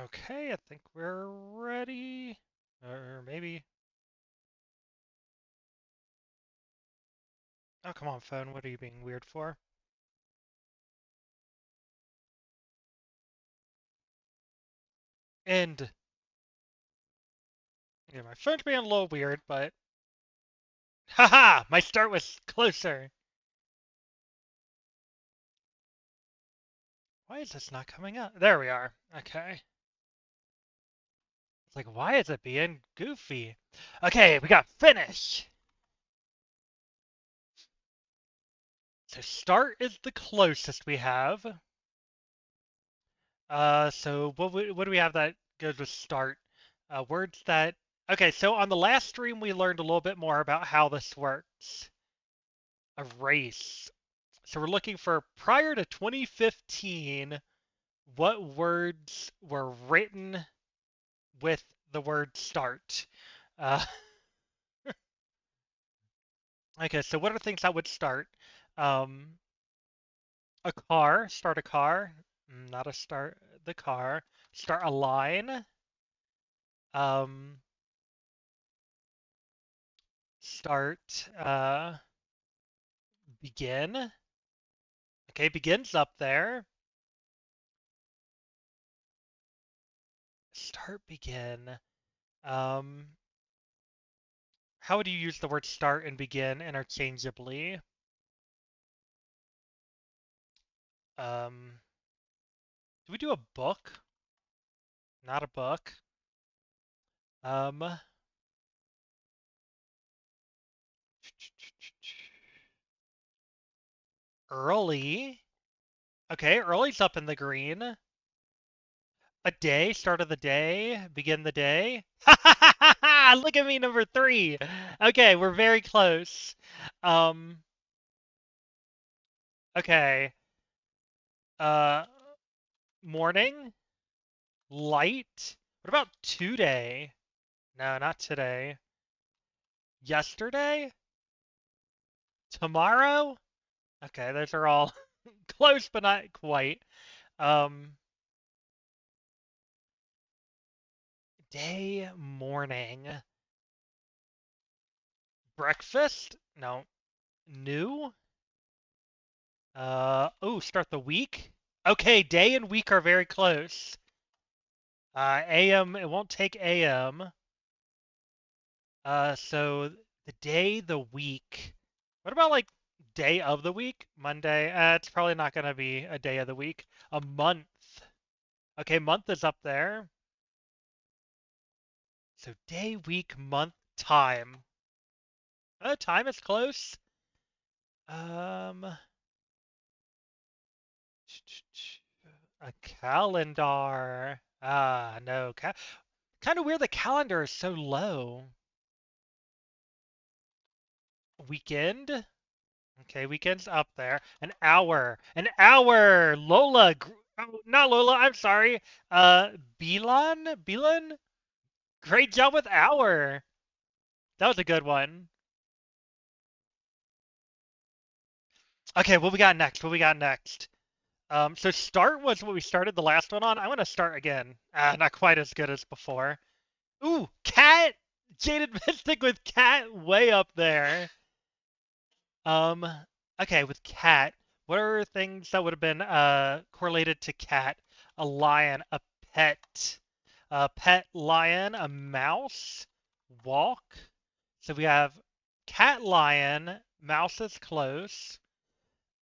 Okay, I think we're ready. Or maybe. Oh, come on, phone. What are you being weird for? And yeah, my phone's being a little weird, but haha, my start was closer. Why is this not coming up? There we are. Okay. It's like, why is it being goofy? Okay, we got finish. So start is the closest we have. So what do we have that goes with start? Words that. Okay, so on the last stream we learned a little bit more about how this works. Erase. So we're looking for prior to 2015, what words were written with the word start? Uh, okay, so what are things that would start? Um, a car, start a car, not a start the car. Start a line. Um, start begin. Okay, begins up there. Start begin. Um, how would you use the word start and begin interchangeably? Do we do a book? Not a book. Um, early. Okay, early's up in the green. A day, start of the day, begin the day. Look at me, number three. Okay, we're very close. Um, okay. Uh, morning, light. What about today? No, not today. Yesterday? Tomorrow? Okay, those are all close, but not quite. Um, day, morning, breakfast? No. New? Oh, start the week? Okay, day and week are very close. AM, it won't take AM. So the day, the week. What about like day of the week? Monday? It's probably not gonna be a day of the week. A month. Okay, month is up there. So day, week, month, time. Time is close. Um, a calendar. Ah, no. Kind of weird the calendar is so low. Weekend? Okay, weekend's up there. An hour. An hour. Lola. Oh, not Lola. I'm sorry. Beelan? Beelan? Great job with hour. That was a good one. Okay, what we got next? What we got next? So start was what we started the last one on. I want to start again. Not quite as good as before. Ooh, cat. Jaded Mystic with cat way up there. Um, okay, with cat, what are things that would have been correlated to cat? A lion, a pet lion, a mouse, walk. So we have cat lion, mouse is close.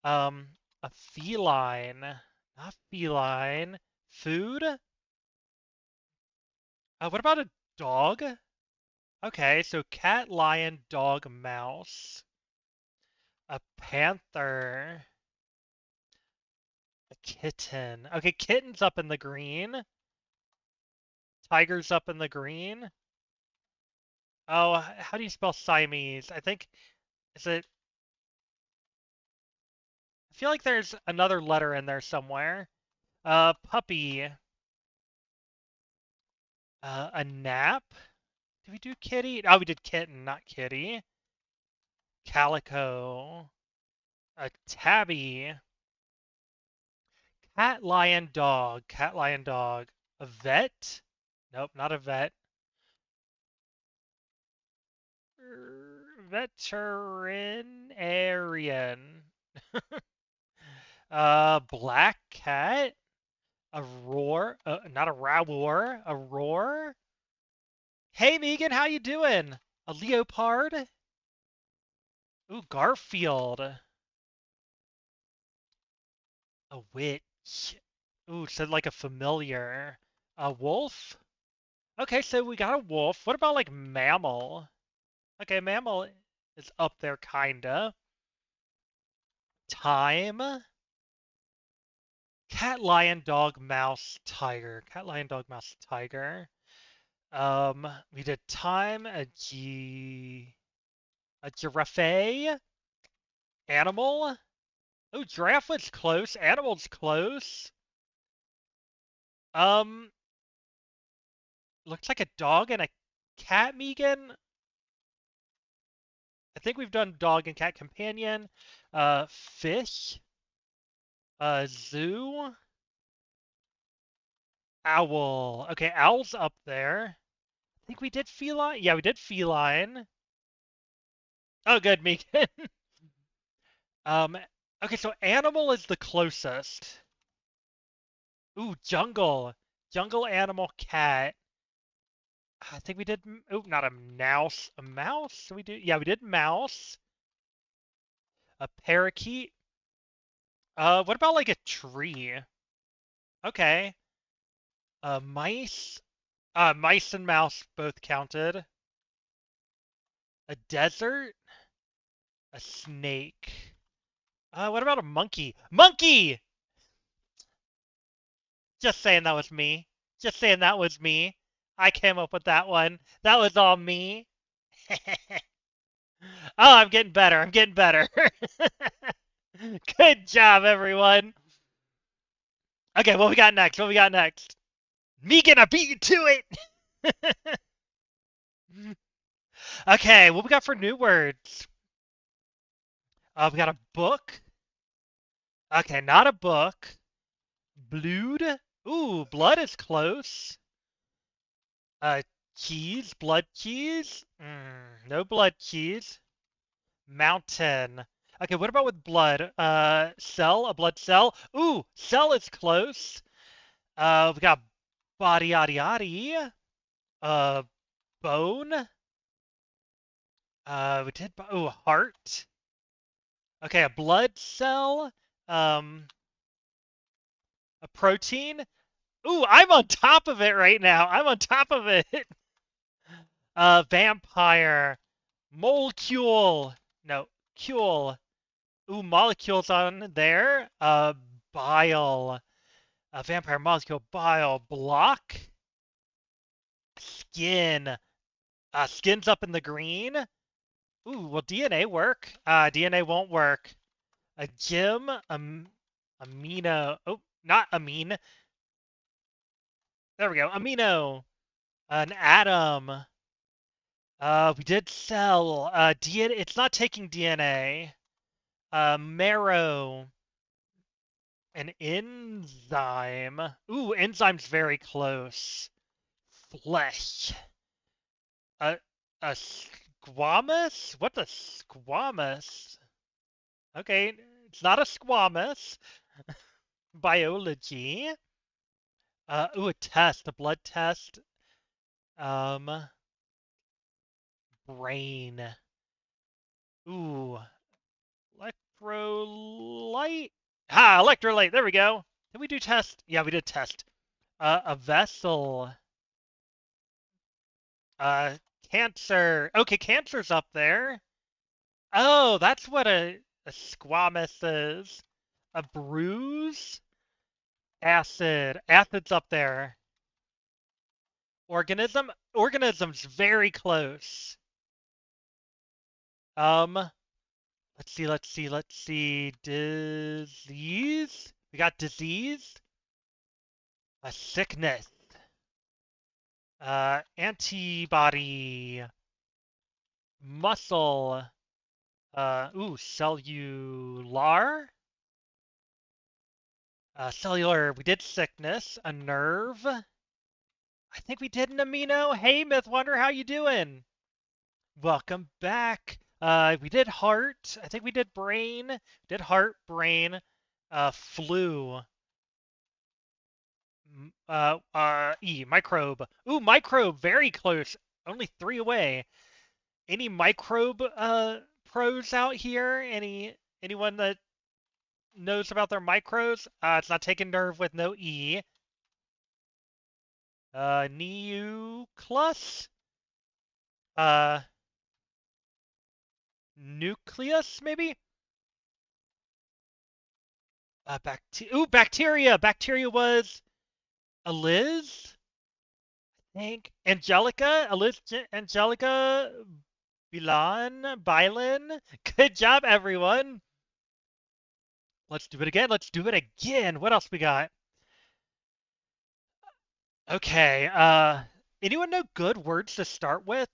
Um, a feline, not feline. Food? What about a dog? Okay, so cat, lion, dog, mouse. A panther. A kitten. Okay, kitten's up in the green. Tiger's up in the green. Oh, how do you spell Siamese? I think, is it, I feel like there's another letter in there somewhere. Puppy. A nap? Did we do kitty? Oh, we did kitten, not kitty. Calico. A tabby. Cat, lion, dog. Cat, lion, dog. A vet? Nope, not a vet. Veterinarian. Black cat? A roar? Not a roar, a roar? Hey Megan, how you doing? A leopard? Ooh, Garfield. A witch. Ooh, said like a familiar. A wolf? Okay, so we got a wolf. What about like mammal? Okay, mammal is up there kinda. Time? Cat, lion, dog, mouse, tiger. Cat, lion, dog, mouse, tiger. We did time, a giraffe, animal. Oh, giraffe was close. Animal's close. Um, looks like a dog and a cat, Megan. I think we've done dog and cat companion. Fish. Zoo. Owl. Okay, owl's up there. I think we did feline. Yeah, we did feline. Oh, good, Megan. Um, okay, so animal is the closest. Ooh, jungle. Jungle, animal, cat. I think we did. Oh, not a mouse. A mouse? So we do. Yeah, we did mouse. A parakeet. What about like a tree? Okay. Mice. Mice and mouse both counted. A desert. A snake. What about a monkey? Monkey! Just saying that was me. Just saying that was me. I came up with that one. That was all me. Oh, I'm getting better. I'm getting better. Good job, everyone. Okay, what we got next? What we got next? Me gonna beat you to it. Okay, what we got for new words? We got a book. Okay, not a book. Blood. Ooh, blood is close. Uh, keys. Blood keys. No blood keys. Mountain. Okay, what about with blood? Cell, a blood cell. Ooh, cell is close. We got body, yaddy, yaddy. Uh, bone. We did. Ooh, heart. Okay, a blood cell. Um, a protein. Ooh, I'm on top of it right now. I'm on top of it. Vampire. Molecule. No, cule. Ooh, molecules on there. Bile. A vampire molecule. Bile. Block. Skin. Skin's up in the green. Ooh, will DNA work? DNA won't work. A gym. Amino. Oh, not amine. There we go. Amino. An atom. We did cell. DNA. It's not taking DNA. Marrow. An enzyme. Ooh, enzyme's very close. Flesh. A squamous? What's a squamous? Okay, it's not a squamous. Biology. Ooh, a test, a blood test. Um, brain. Ooh, electrolyte. Ah, electrolyte. There we go. Did we do test? Yeah, we did test. A vessel. Uh, cancer. Okay, cancer's up there. Oh, that's what a squamous is. A bruise? Acid. Acid's up there. Organism? Organism's very close. Let's see. Disease? We got disease? A sickness. Antibody. Muscle. Ooh, cellular? Cellular, we did sickness. A nerve? I think we did an amino. Hey, Mythwander, how you doing? Welcome back. We did heart. I think we did brain. Did heart, brain, flu. Microbe. Ooh, microbe, very close. Only 3 away. Any microbe pros out here? Anyone that knows about their micros? It's not taking nerve with no E. Nucleus? Uh, nucleus, maybe? Bacteria! Bacteria was a Liz? I think. Angelica? Angelica Bylin? Good job, everyone! Let's do it again. Let's do it again. What else we got? Okay, anyone know good words to start with?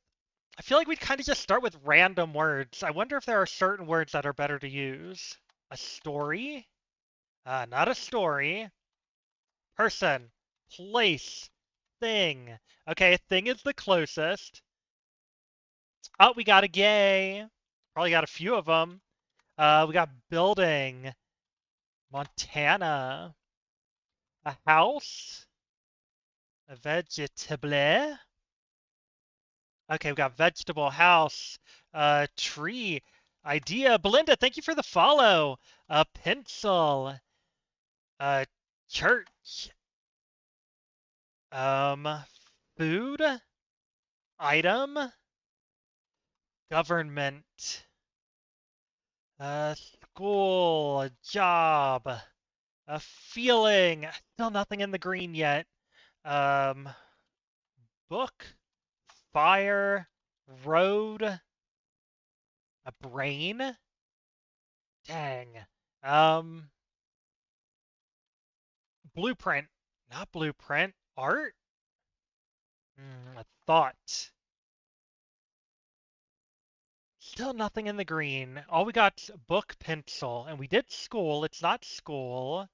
I feel like we'd kind of just start with random words. I wonder if there are certain words that are better to use. A story? Not a story. Person. Place. Thing. Okay, thing is the closest. Oh, we got a gay. Probably got a few of them. We got building. Montana. A house. A vegetable. Okay, we've got vegetable, house, tree, idea. Belinda, thank you for the follow. Pencil, uh, church, um, food, item, government, school, job, a feeling. Still nothing in the green yet. Um, book, fire, road, a brain. Dang. Um, blueprint. Not blueprint. Art? A thought. Still nothing in the green. All we got's book, pencil. And we did school. It's not school.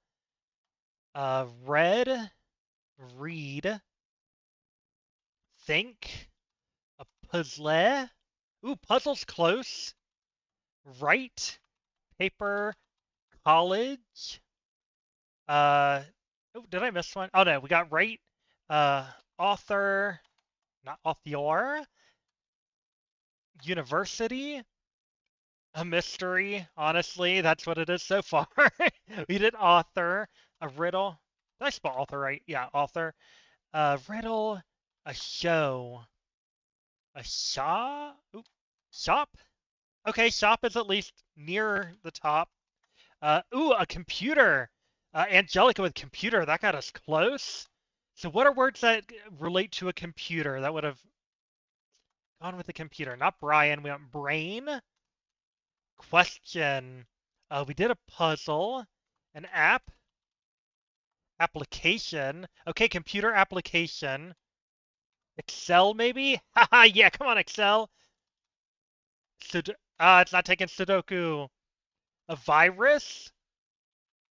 Read. Read. Think. A puzzle. Ooh, puzzle's close. Write. Paper. College. Oh, did I miss one? Oh no, we got write. Author. Not author. University. A mystery, honestly. That's what it is so far. We did author, a riddle. Did I spell author right? Yeah, author. A riddle, a show, a shop. Shop? Okay, shop is at least near the top. A computer. Angelica with computer. That got us close. So what are words that relate to a computer? That would have gone with the computer. Not Brian. We want brain. Question. We did a puzzle, an app, application. Okay, computer application. Excel, maybe? Haha, yeah, come on, Excel. It's not taking Sudoku. A virus,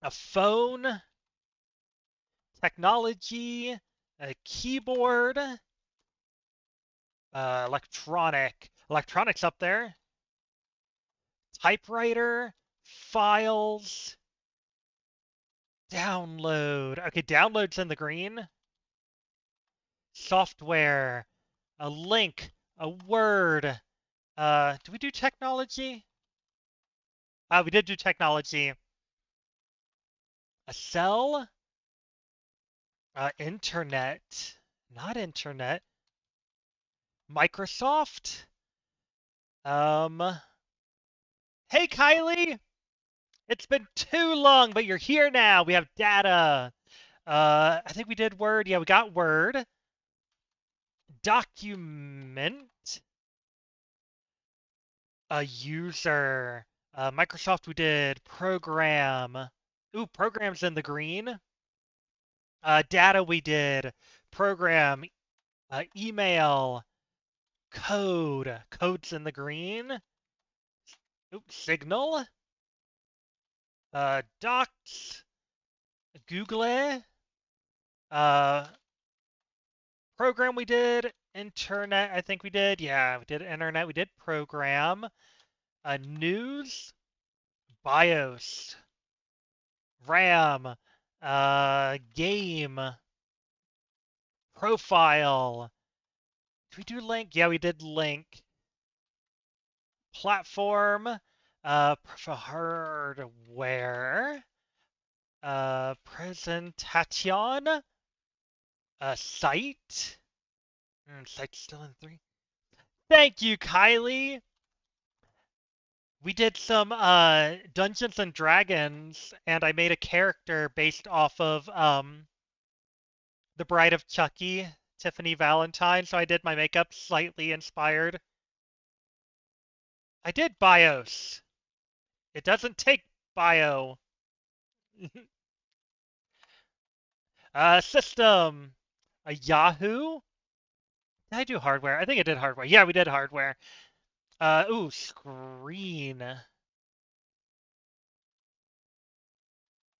a phone, technology, a keyboard, electronic. Electronics up there. Typewriter, files, download. Okay, download's in the green. Software, a link, a word. Do we do technology? We did do technology. A cell, internet, not internet. Microsoft. Um, hey Kylie, it's been too long, but you're here now. We have data. I think we did Word. Yeah, we got Word. Document. A user. Microsoft we did. Program. Ooh, program's in the green. Data we did. Program. Email. Code. Code's in the green. Oops, signal. Docs. Google. Uh, Program we did. Internet, I think we did. Yeah, we did internet. We did program. News. BIOS. RAM. Game. Profile. Did we do link? Yeah, we did link. Platform. Hardware. Presentation. Site. Site's still in 3. Thank you, Kylie. We did some Dungeons and Dragons, and I made a character based off of The Bride of Chucky, Tiffany Valentine, so I did my makeup slightly inspired. I did BIOS. It doesn't take bio. System. A Yahoo? Did I do hardware? I think I did hardware. Yeah, we did hardware. Screen.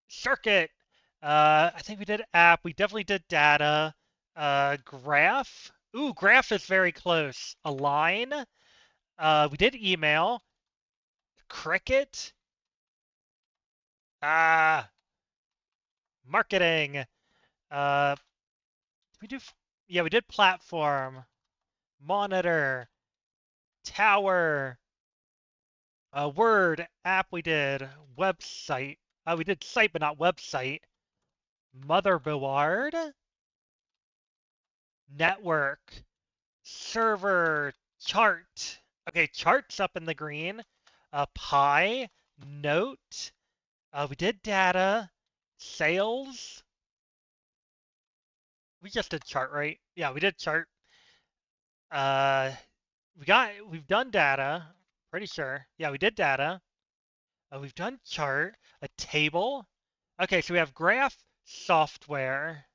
Circuit. I think we did app. We definitely did data. Graph. Graph is very close. Align. We did email. Cricket. Marketing. Did we do? Yeah, we did platform. Monitor. Tower. Word. App. We did. Website. We did site, but not website. Motherboard. Network. Server. Chart. Okay, chart's up in the green. Pi. Note. We did data. Sales. We just did chart, right? Yeah, we did chart. Uh, we've done data. Pretty sure. Yeah, we did data. We've done chart. A table. Okay, so we have graph, software,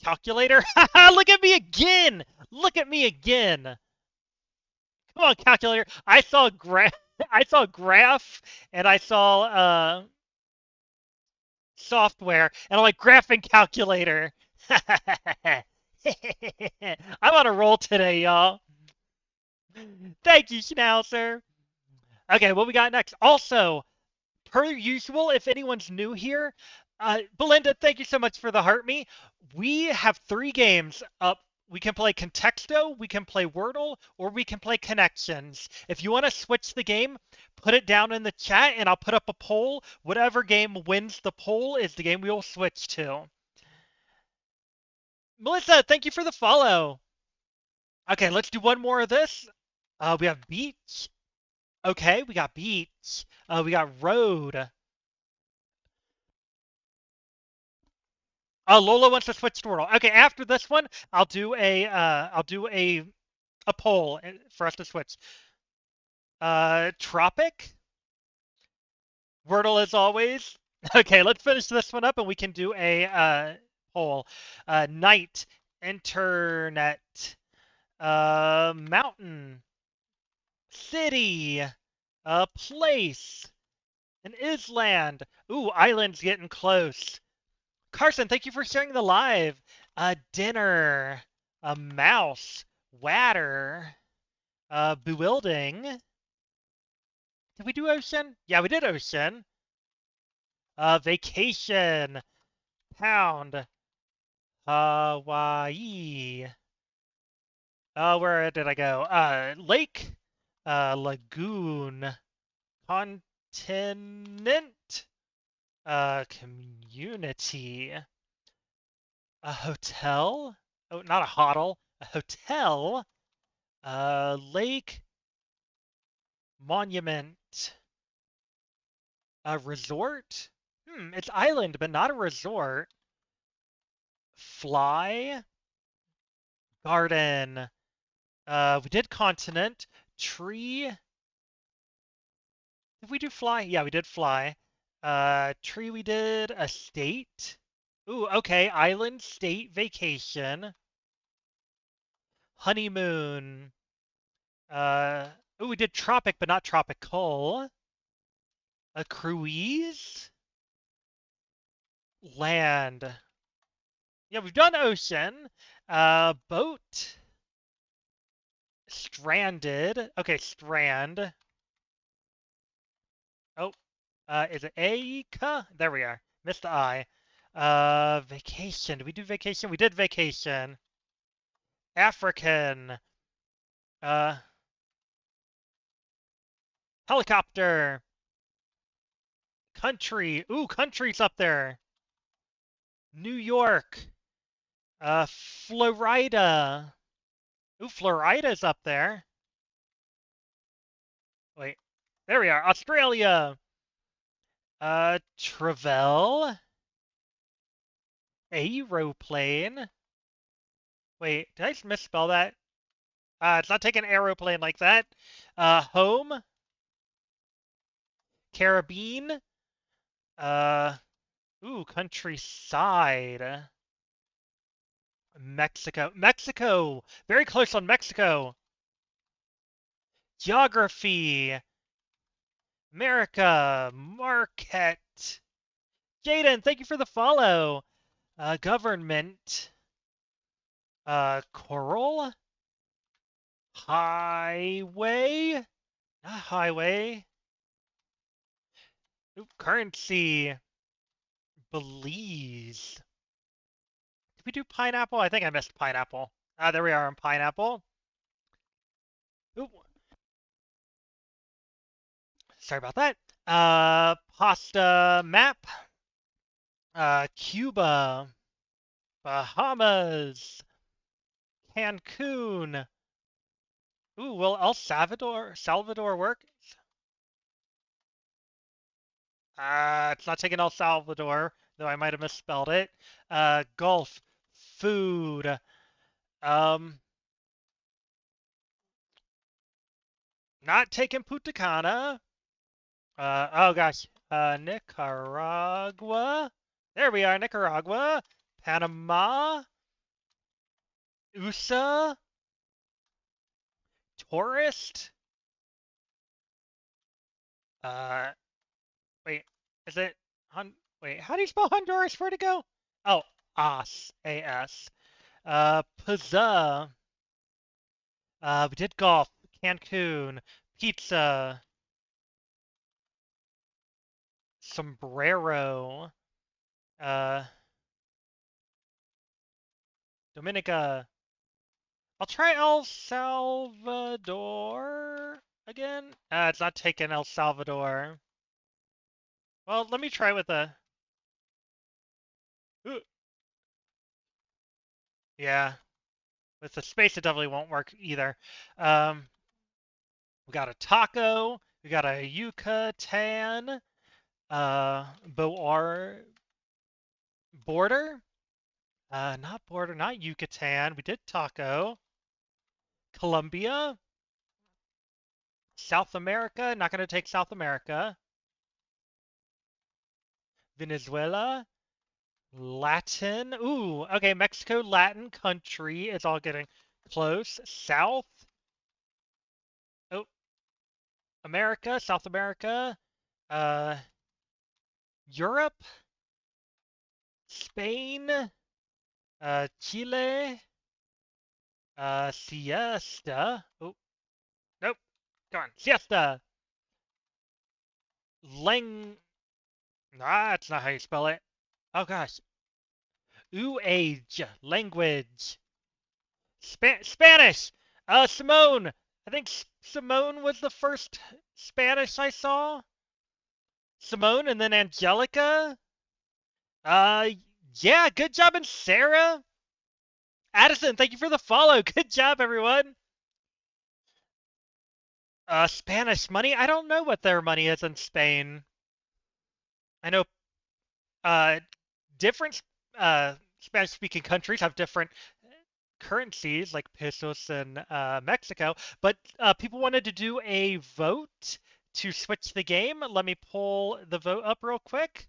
calculator. Look at me again. Look at me again. Come on, calculator. I saw graph. I saw graph, and I saw software, and I'm like graphing calculator. I'm on a roll today, y'all. Thank you, Schnauzer. Okay, what we got next? Also, per usual, if anyone's new here, Belinda, thank you so much for the heart me. We have 3 games up. We can play Contexto, we can play Wordle, or we can play Connections. If you want to switch the game, put it down in the chat, and I'll put up a poll. Whatever game wins the poll is the game we will switch to. Melissa, thank you for the follow. Okay, let's do one more of this. We have beach. Okay, we got beach. We got road. Lola wants to switch to Wordle. Okay, after this one, I'll do a poll for us to switch. Tropic. Wordle as always. Okay, let's finish this one up and we can do a poll. Night. Internet. Mountain. City. Place. An island. Ooh, island's getting close. Carson, thank you for sharing the live. Dinner. A mouse. Water. Bewilding. Did we do ocean? Yeah, we did ocean. Vacation. Pound. Hawaii. Where did I go? Lake. Lagoon. Continent. Community. A hotel. Oh, not a hotel. A hotel. Lake. Monument. A resort. It's island, but not a resort. Fly. Garden. We did continent. Tree. Did we do fly? Yeah, we did fly. Tree we did. A state. Ooh, okay. Island, state, vacation. Honeymoon. Ooh, we did tropic, but not tropical. A cruise. Land. Yeah, we've done ocean. Boat. Stranded. Okay, strand. Oh, is it Aika? There we are. Missed the I. Vacation. Did we do vacation? We did vacation. African. Uh, Helicopter. Country. Ooh, country's up there. New York. Florida. Ooh, Florida's up there. Wait. There we are. Australia. Travel. Aeroplane. Wait, did I just misspell that? It's not taking aeroplane like that. Home. Caribbean. Uh, ooh, countryside. Mexico. Mexico! Very close on Mexico. Geography. America. Market. Jaden, thank you for the follow. Government. Coral. Highway. Not highway. Ooh, currency. Belize. Did we do pineapple? I think I missed pineapple. There we are on pineapple. Ooh, sorry about that. Pasta map. Cuba. Bahamas. Cancun. Ooh, will El Salvador work? It's not taking El Salvador, though I might have misspelled it. Gulf. Food. Um, not taking Punta Cana. Oh gosh. Nicaragua. There we are, Nicaragua. Panama. USA. Tourist. Uh, wait. Is it wait, how do you spell Honduras? Where'd it go? Oh, AS. A-S. Pizza. We did golf. Cancun. Pizza. Sombrero. Uh, Dominica. I'll try El Salvador again. It's not taking El Salvador. Well, let me try with a. Ooh, yeah, with the space, it definitely won't work either. Um, we got a taco. We got a Yucatan. Boar border. Not border, not Yucatan. We did taco. Colombia. South America. Not gonna take South America. Venezuela. Latin. Ooh, okay, Mexico, Latin country. It's all getting close. South. Oh, America, South America. Uh, Europe. Spain. Chile. Siesta. Oh, nope. Come on. Siesta. Lang. Nah, that's not how you spell it. Oh gosh. Age. Language. Spanish. Simone. I think Simone was the first Spanish I saw. Simone and then Angelica. Uh, yeah, good job, and Sarah. Addison, thank you for the follow. Good job, everyone. Spanish money. I don't know what their money is in Spain. I know uh different Spanish-speaking countries have different currencies like pesos in Mexico, but people wanted to do a vote to switch the game. Let me pull the vote up real quick.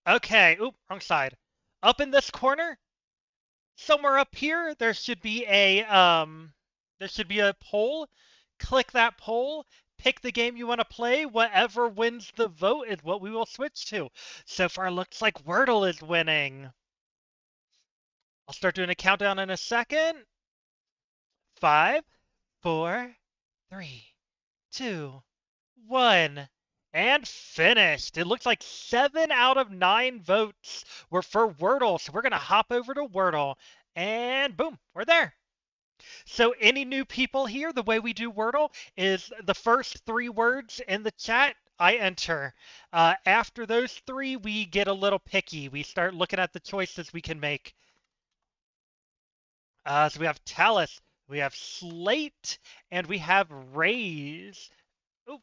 Okay, oop, wrong side. Up in this corner, somewhere up here, there should be a poll. Click that poll. pick the game you want to play. Whatever wins the vote is what we will switch to. So far, looks like Wordle is winning. I'll start doing a countdown in a second. 5, 4, 3, 2, 1. And finished. It looks like 7 out of 9 votes were for Wordle. So we're going to hop over to Wordle. And boom, we're there. So any new people here, the way we do Wordle is the first 3 words in the chat, I enter. After those 3, we get a little picky. We start looking at the choices we can make. So we have Talus, we have Slate, and we have Raise. Oh,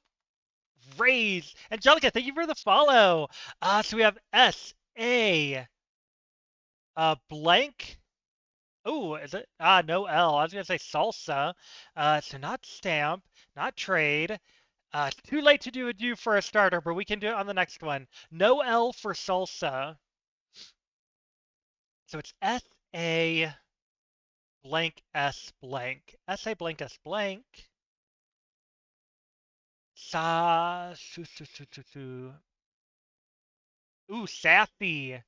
Raise. Angelica, thank you for the follow. So we have S-A, blank. Oh, is it? No L. I was going to say salsa. So not stamp, not trade. Too late to do a do for a starter, but we can do it on the next one. No L for salsa. So it's S-A blank S blank. S-A blank S blank. Su. Ooh, sassy.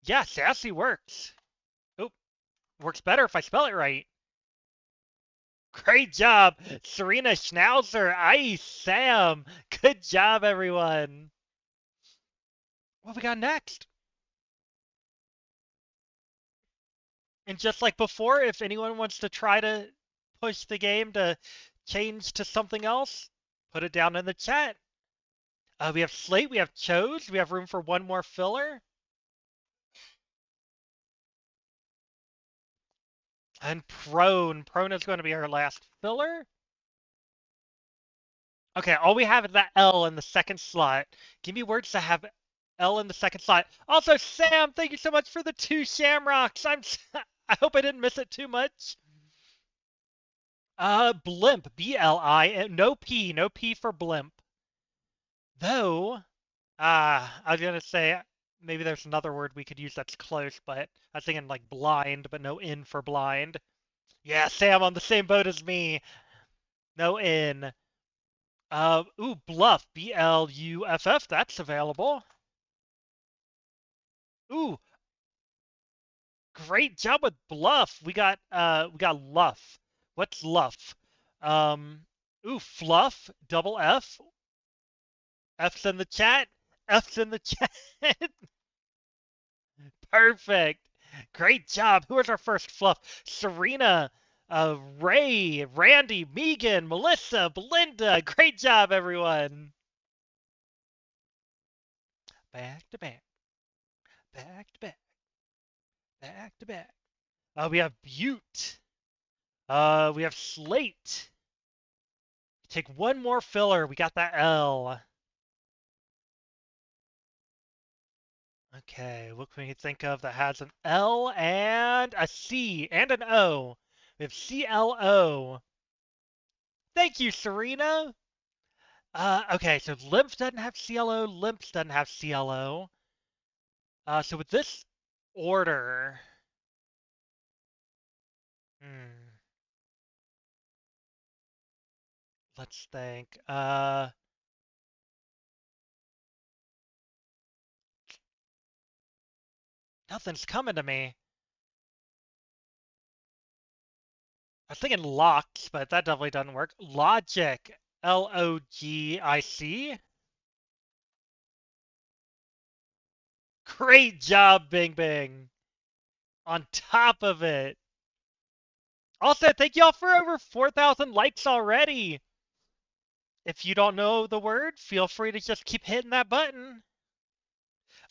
Yeah, sassy works. Oh, works better if I spell it right. Great job, Serena Schnauzer. Ice, Sam. Good job, everyone. What we got next? And just like before, if anyone wants to try to push the game to change to something else, put it down in the chat. We have Slate, we have Chose, we have room for one more filler. And Prone. Prone is going to be our last filler. Okay, all we have is that L in the second slot. Give me words that have L in the second slot. Also, Sam, thank you so much for the 2 shamrocks. I hope I didn't miss it too much. Blimp, B-L-I, no P for blimp. Though, I was gonna say maybe there's another word we could use that's close, but I was thinking like blind, but no N for blind. Yeah, Sam on the same boat as me. No N. Ooh, bluff, B-L-U-F-F, that's available. Ooh, great job with bluff. We got luff. What's luff? Ooh, fluff, double F. F's in the chat. F's in the chat. Perfect. Great job. Who is our first fluff? Serena, Ray, Randy, Megan, Melissa, Belinda. Great job, everyone. Back to back. Back to back. Back to back. We have Butte. We have Slate. Take one more filler. We got that L. Okay, what can we think of that has an L and a C and an O? We have CLO. Thank you, Serena. Okay, so Limps doesn't have CLO, Limps doesn't have CLO. So with this order, let's think. Nothing's coming to me. I was thinking locks, but that definitely doesn't work. Logic, Logic. Great job, Bing Bing. On top of it. Also, thank y'all for over 4,000 likes already. If you don't know the word, feel free to just keep hitting that button.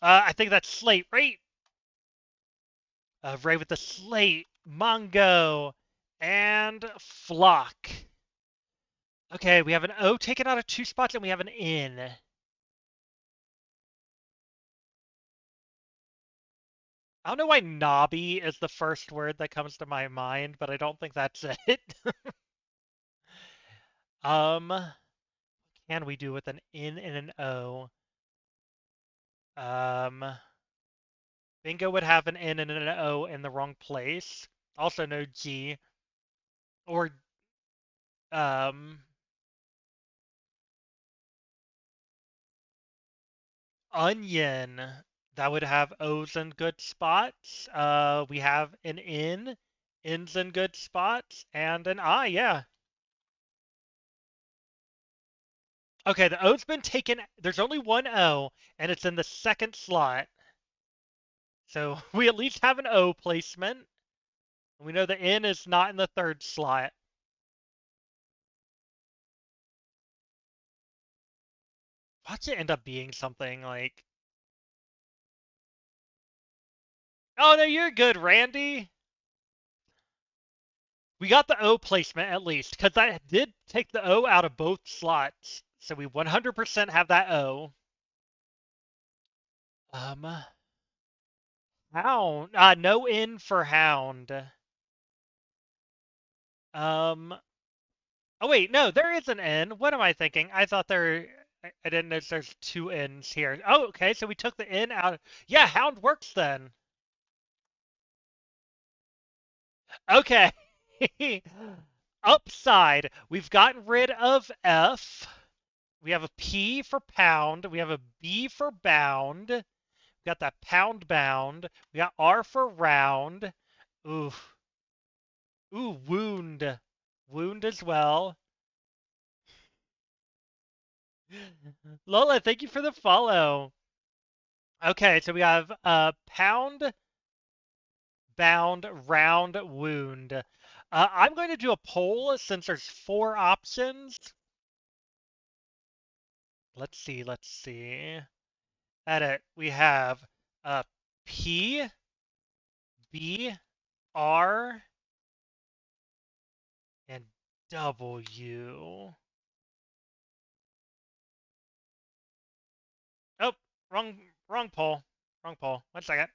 I think that's Slate, right? Ray with the Slate, Mongo, and Flock. Okay, we have an O taken out of 2 spots, and we have an N. I don't know why Nobby is the first word that comes to my mind, but I don't think that's it. Can we do with an N and an O? Bingo would have an N and an O in the wrong place. Also no G. Or, onion. That would have O's in good spots. We have an in, in's in good spots, and an I, yeah. Okay, the O's been taken. There's only one O, and it's in the second slot. So we at least have an O placement. We know the N is not in the third slot. Watch it end up being something like. Oh no, you're good, Randy. We got the O placement at least, because I did take the O out of both slots. So we 100% have that O. Um, Hound. No N for Hound. Um, oh wait, no, there is an N. What am I thinking? I thought there. I didn't notice there's two N's here. Oh, okay, so we took the N out. Yeah, Hound works then. Okay. Upside, we've gotten rid of F. We have a P for pound. We have a B for bound. We got that pound bound. We got R for round. Ooh. Ooh, wound. Wound as well. Lola, thank you for the follow. Okay, so we have pound, bound, round, wound. I'm going to do a poll since there's 4 options. Let's see, let's see. Edit. We have P, B, R, and W. Oh, wrong poll. Wrong poll. 1 second.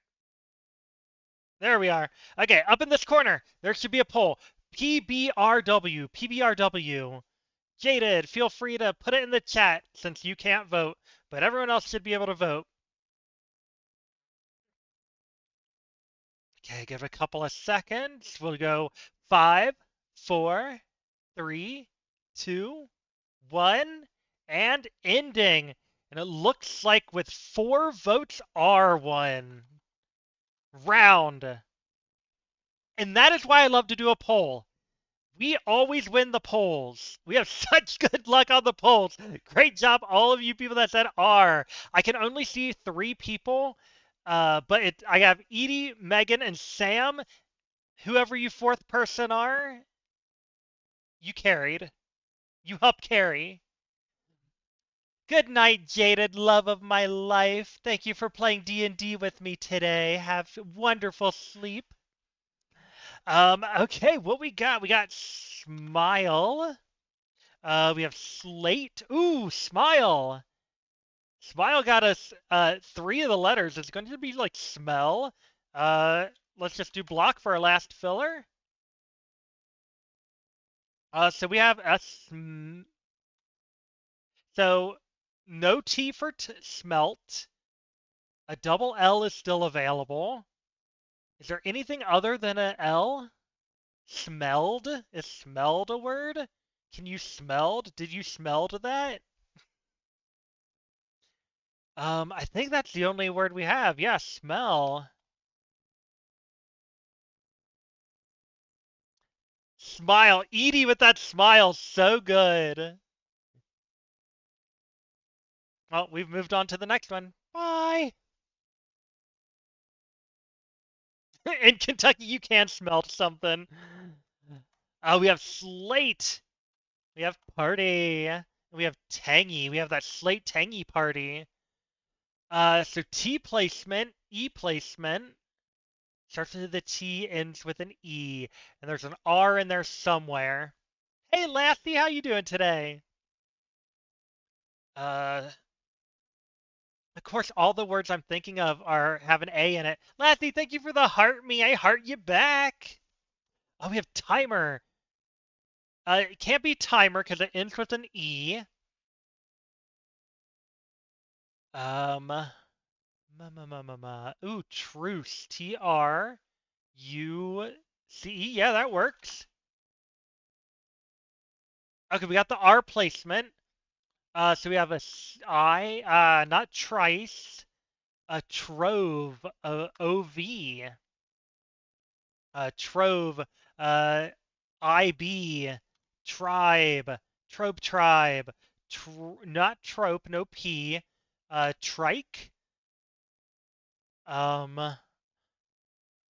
There we are. Okay, up in this corner, there should be a poll. PBRW. PBRW. Jaded, feel free to put it in the chat since you can't vote, but everyone else should be able to vote. Okay, give it a couple of seconds. We'll go 5, 4, 3, 2, 1, and ending. And it looks like with 4 votes, R1. Round. And that is why I love to do a poll. We always win the polls. We have such good luck on the polls. Great job, all of you people that said R. I can only see 3 people, but I have Edie, Megan, and Sam. Whoever you 4th person are, you carried. You helped carry. Good night, Jaded, love of my life. Thank you for playing D&D with me today. Have wonderful sleep. Okay, what we got? We got Smile. We have Slate. Ooh, Smile. Smile got us 3 of the letters. It's going to be like smell. Let's just do block for our last filler. So we have a so no T for smelt. A double L is still available. Is there anything other than a L? Smelled? Is smelled a word? Can you smelled? Did you smelled that? I think that's the only word we have. Yeah, smell. Smile. Edie with that smile. So good. Well, we've moved on to the next one. Bye. In Kentucky, you can smell something. We have slate. We have party. We have tangy. We have that slate tangy party. So T placement, E placement. Starts with a T, ends with an E. And there's an R in there somewhere. Hey, Lassie, how you doing today? Of course, all the words I'm thinking of have an A in it. Lassie, thank you for the heart me. I heart you back. Oh, we have timer. It can't be timer because it ends with an E. Um, Ooh, truce. Truce. Yeah, that works. Okay, we got the R placement. So we have not trice, a trove, OV, trove, uh, IB, tribe, tribe, not trope, no P, trike, um,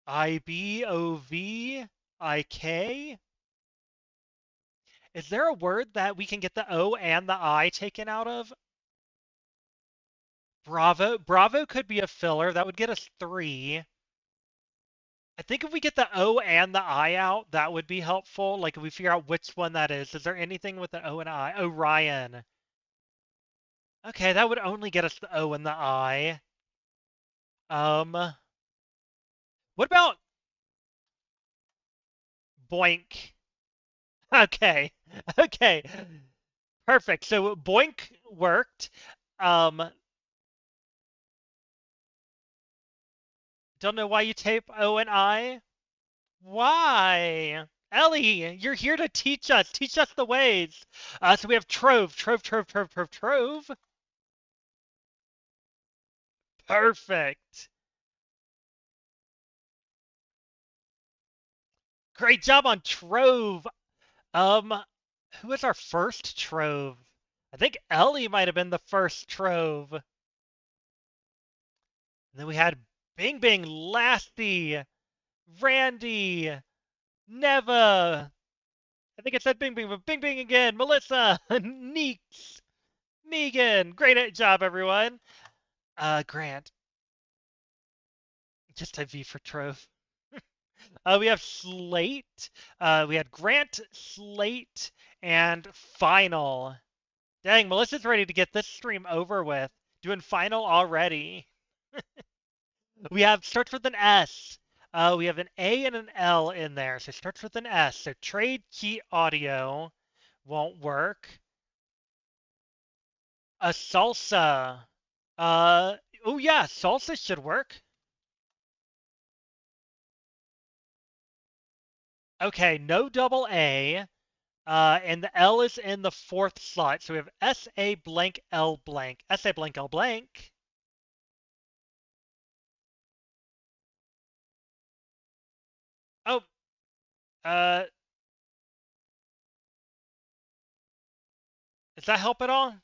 IBOV, IK. Is there a word that we can get the O and the I taken out of? Bravo. Bravo could be a filler. That would get us 3. I think if we get the O and the I out, that would be helpful. Like if we figure out which one that is. Is there anything with the O and I? Orion. Okay, that would only get us the O and the I. What about boink? Okay. Okay. Perfect. So boink worked. Um, don't know why you tape O and I. Why? Ellie, you're here to teach us. Teach us the ways. So we have trove. Perfect. Great job on trove. Um, who was our first trove? I think Ellie might have been the first trove. And then we had Bing Bing, Lasty, Randy, Neva. I think it said Bing Bing, but Bing Bing again. Melissa, Neeks, Megan. Great job, everyone. Grant. Just a V for Trove. We have Slate. We had Grant, Slate, and Final. Dang, Melissa's ready to get this stream over with. Doing Final already. We have starts with an S. We have an A and an L in there, so starts with an S. So Trade Key Audio won't work. A Salsa. Oh yeah, Salsa should work. Okay, no double A. And the L is in the 4th slot. So we have SA blank L blank. SA blank L blank. Oh, uh, does that help at all?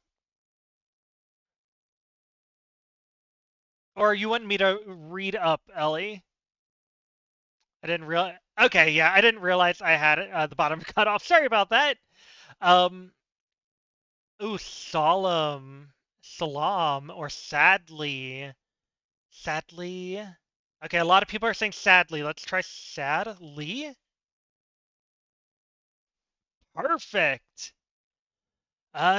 Or you want me to read up, Ellie? I didn't realize. Okay, yeah, I didn't realize I had it, the bottom cut off. Sorry about that. Um, ooh, solemn, salam, or sadly. Sadly. Okay, a lot of people are saying sadly. Let's try sadly. Perfect.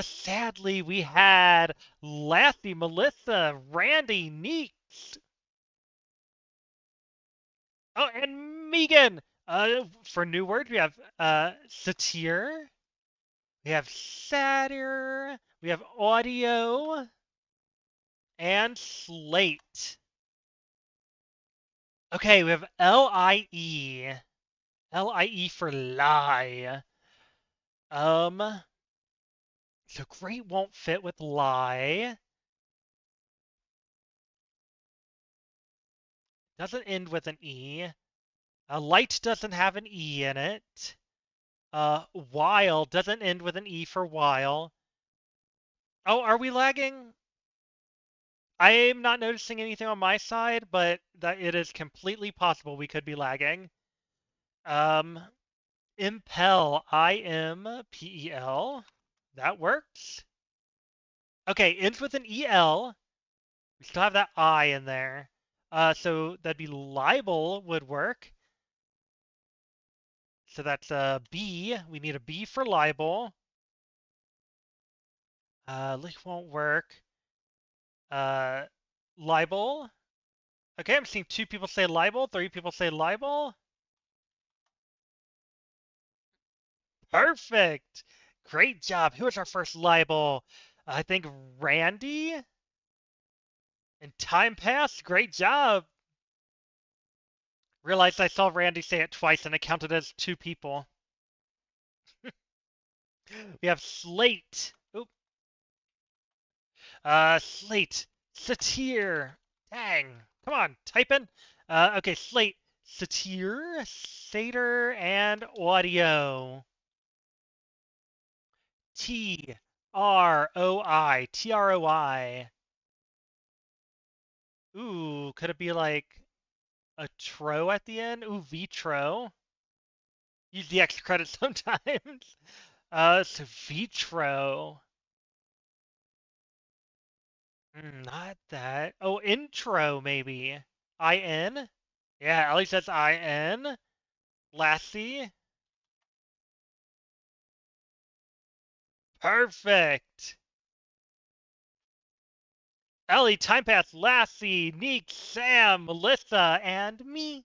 Sadly, we had Lassie, Melissa, Randy, Neeks. Oh, and Megan. For new words, we have satir. We have satyr. We have audio and slate. Okay, we have LIE. LIE for lie. So great won't fit with lie. Doesn't end with an E. Light doesn't have an E in it. While doesn't end with an E for while. Oh, are we lagging? I'm not noticing anything on my side, but that it is completely possible we could be lagging. Um, Impel, IMPEL. That works. Okay, ends with an EL. We still have that I in there. So that'd be libel would work. So that's a B. We need a B for libel. Leak won't work. Libel. Okay, I'm seeing 2 people say libel, 3 people say libel. Perfect. Great job. Who was our first libel? I think Randy. And time passed. Great job. Realized I saw Randy say it twice and it counted as 2 people. We have Slate. Oop. Slate, satyr. Dang. Come on, type in. Okay, slate, satyr, satyr, and audio. Troi, Troi. Ooh, could it be like a tro at the end? Ooh, vitro. Use the extra credit sometimes. So vitro. Not that. Oh, intro maybe. In. Yeah, at least that's in. Lassie. Perfect. Ellie, Time Pass, Lassie, Neek, Sam, Melissa, and me.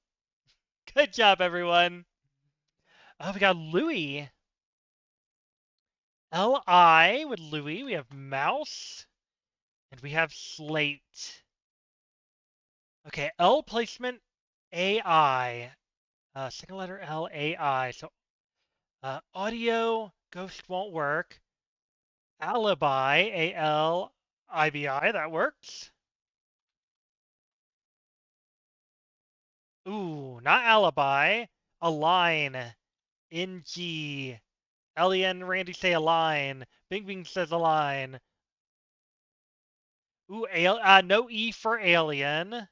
Good job, everyone. Oh, we got Louie. Li with Louie. We have Mouse. And we have Slate. Okay, L placement, AI. Second letter L, AI. So audio, ghost won't work. Alibi, ALIBI, that works. Ooh, not alibi. Align, NG. Ellie and Randy say align. Bing Bing says align. Ooh, no E for alien.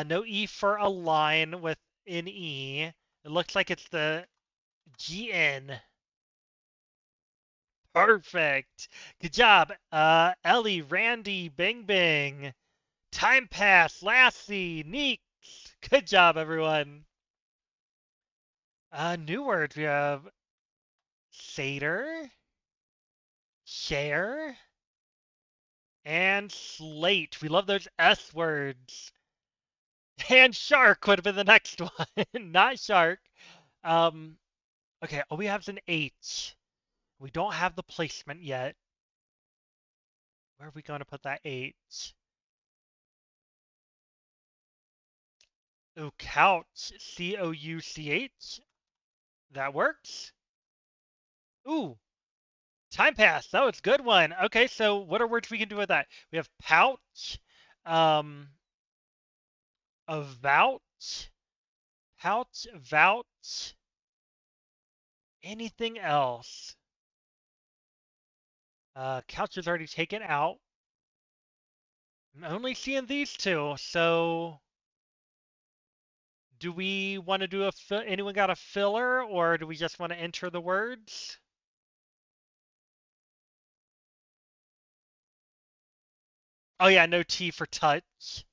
No E for align with an E. It looks like it's the GN. Perfect. Good job. Ellie, Randy, Bing Bing. Time Pass, Lassie, Neeks. Good job, everyone. New words. We have Satyr, Share, and Slate. We love those S words. And Shark would have been the next one. Not Shark. Um, okay, all we have is an H. We don't have the placement yet. Where are we going to put that H? Oh, couch. Couch. That works. Ooh, time pass. That was a good one. Okay, so what are words we can do with that? We have pouch, um, a vouch, pouch, vouch, anything else. Couch is already taken out. I'm only seeing these two, so do we want to do anyone got a filler, or do we just want to enter the words? Oh yeah, no T for touch.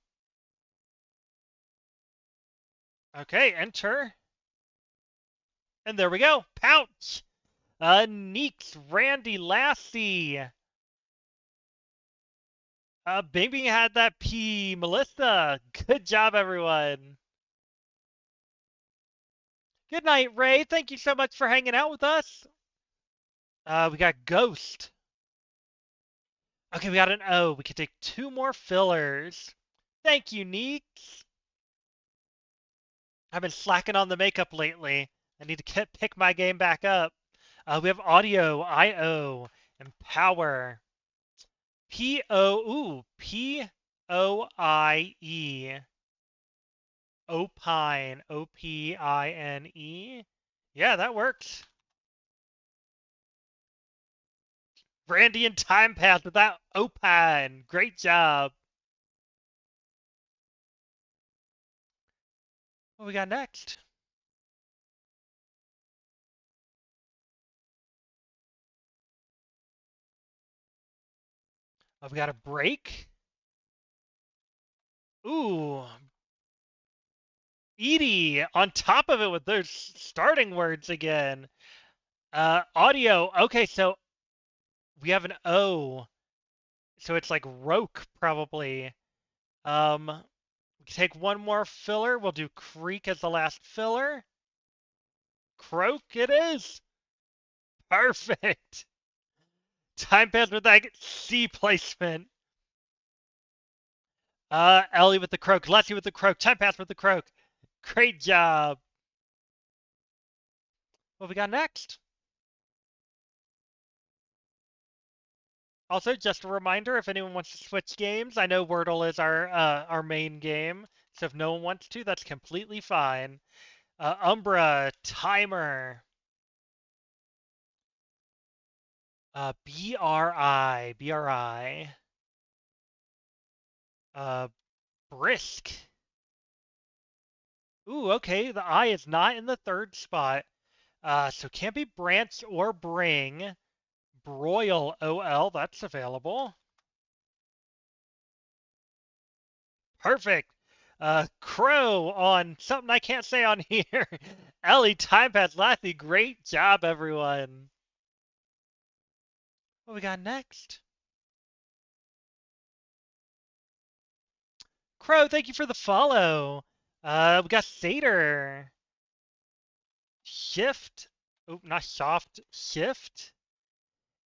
Okay, enter. And there we go. Pouch. Neeks, Randy, Lassie. Bing Bing had that P. Melissa. Good job, everyone. Good night, Ray. Thank you so much for hanging out with us. We got Ghost. Okay, we got an O. We can take two more fillers. Thank you, Neeks. I've been slacking on the makeup lately. I need to pick my game back up. We have audio, IO, and power. P-O-I-E. Opine, O-P-I-N-E. Yeah, that works. Brandy and Time Pass with that opine. Great job. What we got next? Oh, we got a break. Ooh, Edie on top of it with those starting words again. Audio. Okay, so we have an O. So it's like Roke probably. We can take one more filler. We'll do Creek as the last filler. Croak it is. Perfect. Time pass with that C placement. Ellie with the croak. Leslie with the croak. Time pass with the croak. Great job. What we got next? Also, just a reminder, if anyone wants to switch games, I know Wordle is our main game, so if no one wants to, that's completely fine. Umbra, timer. BRI. Brisk. Ooh, okay, the I is not in the third spot. So can't be branch or bring. Broil, OL, that's available. Perfect. Crow on something I can't say on here. Ellie, Time Pass Lathy, great job, everyone. What we got next? Crow, thank you for the follow. We got Satyr. Shift. Oh, not soft. Shift.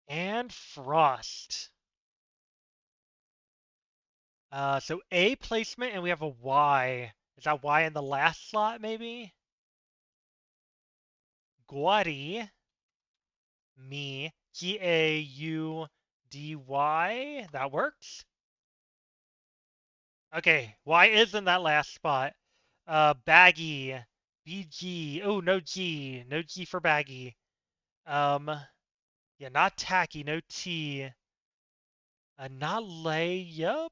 And Frost. So A placement, and we have a Y. Is that Y in the last slot, maybe? Gaudy. Me. Gaudy. That works. Okay, Y is in that last spot. Baggy. BG. Oh, no G. No G for baggy. Yeah, not tacky. No T. Not layup.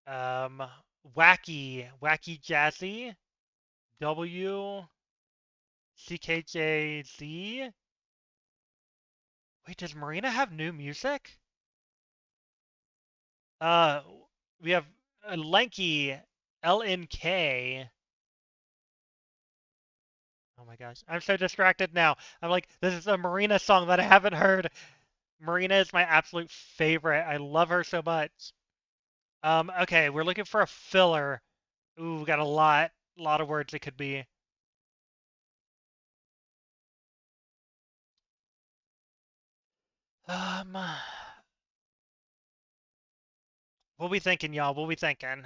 Um, wacky. Wacky jazzy. W. CKJZ. Wait, does Marina have new music? Uh, we have Lanky. LNK. Oh my gosh. I'm so distracted now. I'm like, this is a Marina song that I haven't heard. Marina is my absolute favorite. I love her so much. Okay, we're looking for a filler. Ooh, we got a lot of words it could be. Um, what we thinking, y'all? What we thinking?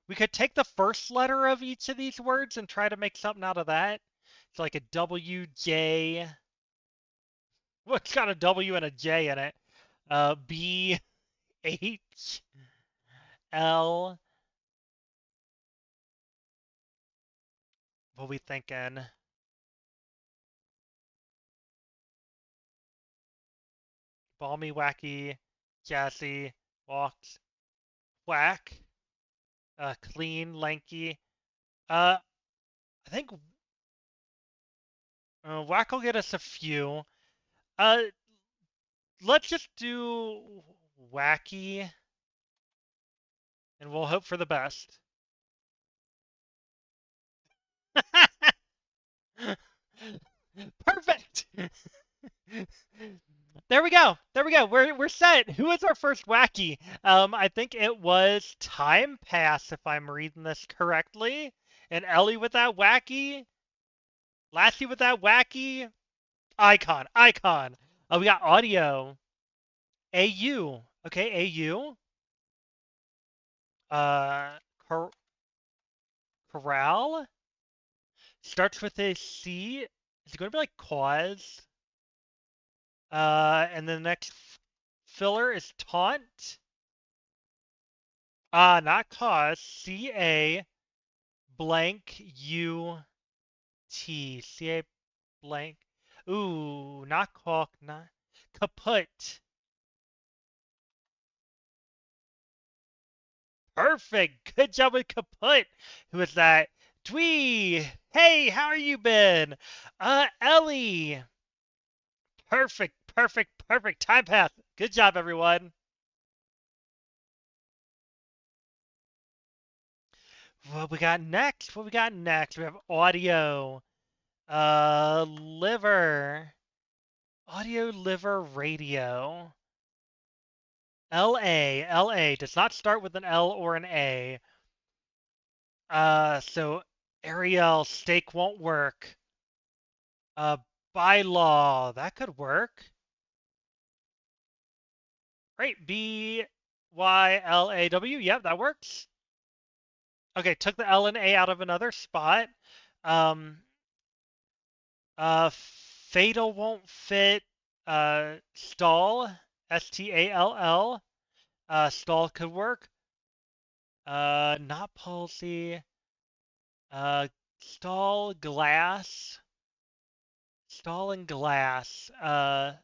We could take the first letter of each of these words and try to make something out of that. So like a W, J. Well, it's got a W and a J in it. B, H, L. What we thinking? Balmy, wacky, jazzy, walks, whack, clean, lanky. I think whack will get us a few. Uh, let's just do wacky, and we'll hope for the best. Perfect. There we go. There we go. We're set. Who is our first wacky? I think it was Time Pass, if I'm reading this correctly. And Ellie with that wacky. Lassie with that wacky. Icon. Icon. Oh, we got audio. AU. Okay, AU. Uh, cor corral. Starts with a C. Is it going to be like cause? And the next filler is taunt. Not cause. C-A blank U-T. C-A blank. Ooh, not caulk, not kaput. Perfect. Good job with kaput. Who is that? Dwee. Hey, how are you been? Ellie. Perfect, perfect, perfect. Time pass. Good job, everyone. What we got next? What we got next? We have audio. Liver. Audio, liver, radio. LA does not start with an L or an A. So Ariel, steak won't work. Uh, bylaw, that could work. Great, BYLAW, yep, that works. Okay, took the L and A out of another spot. Um, fatal won't fit. Stall, Stall. Stall could work. Not palsy. Uh, stall, glass. Stall and glass. I'm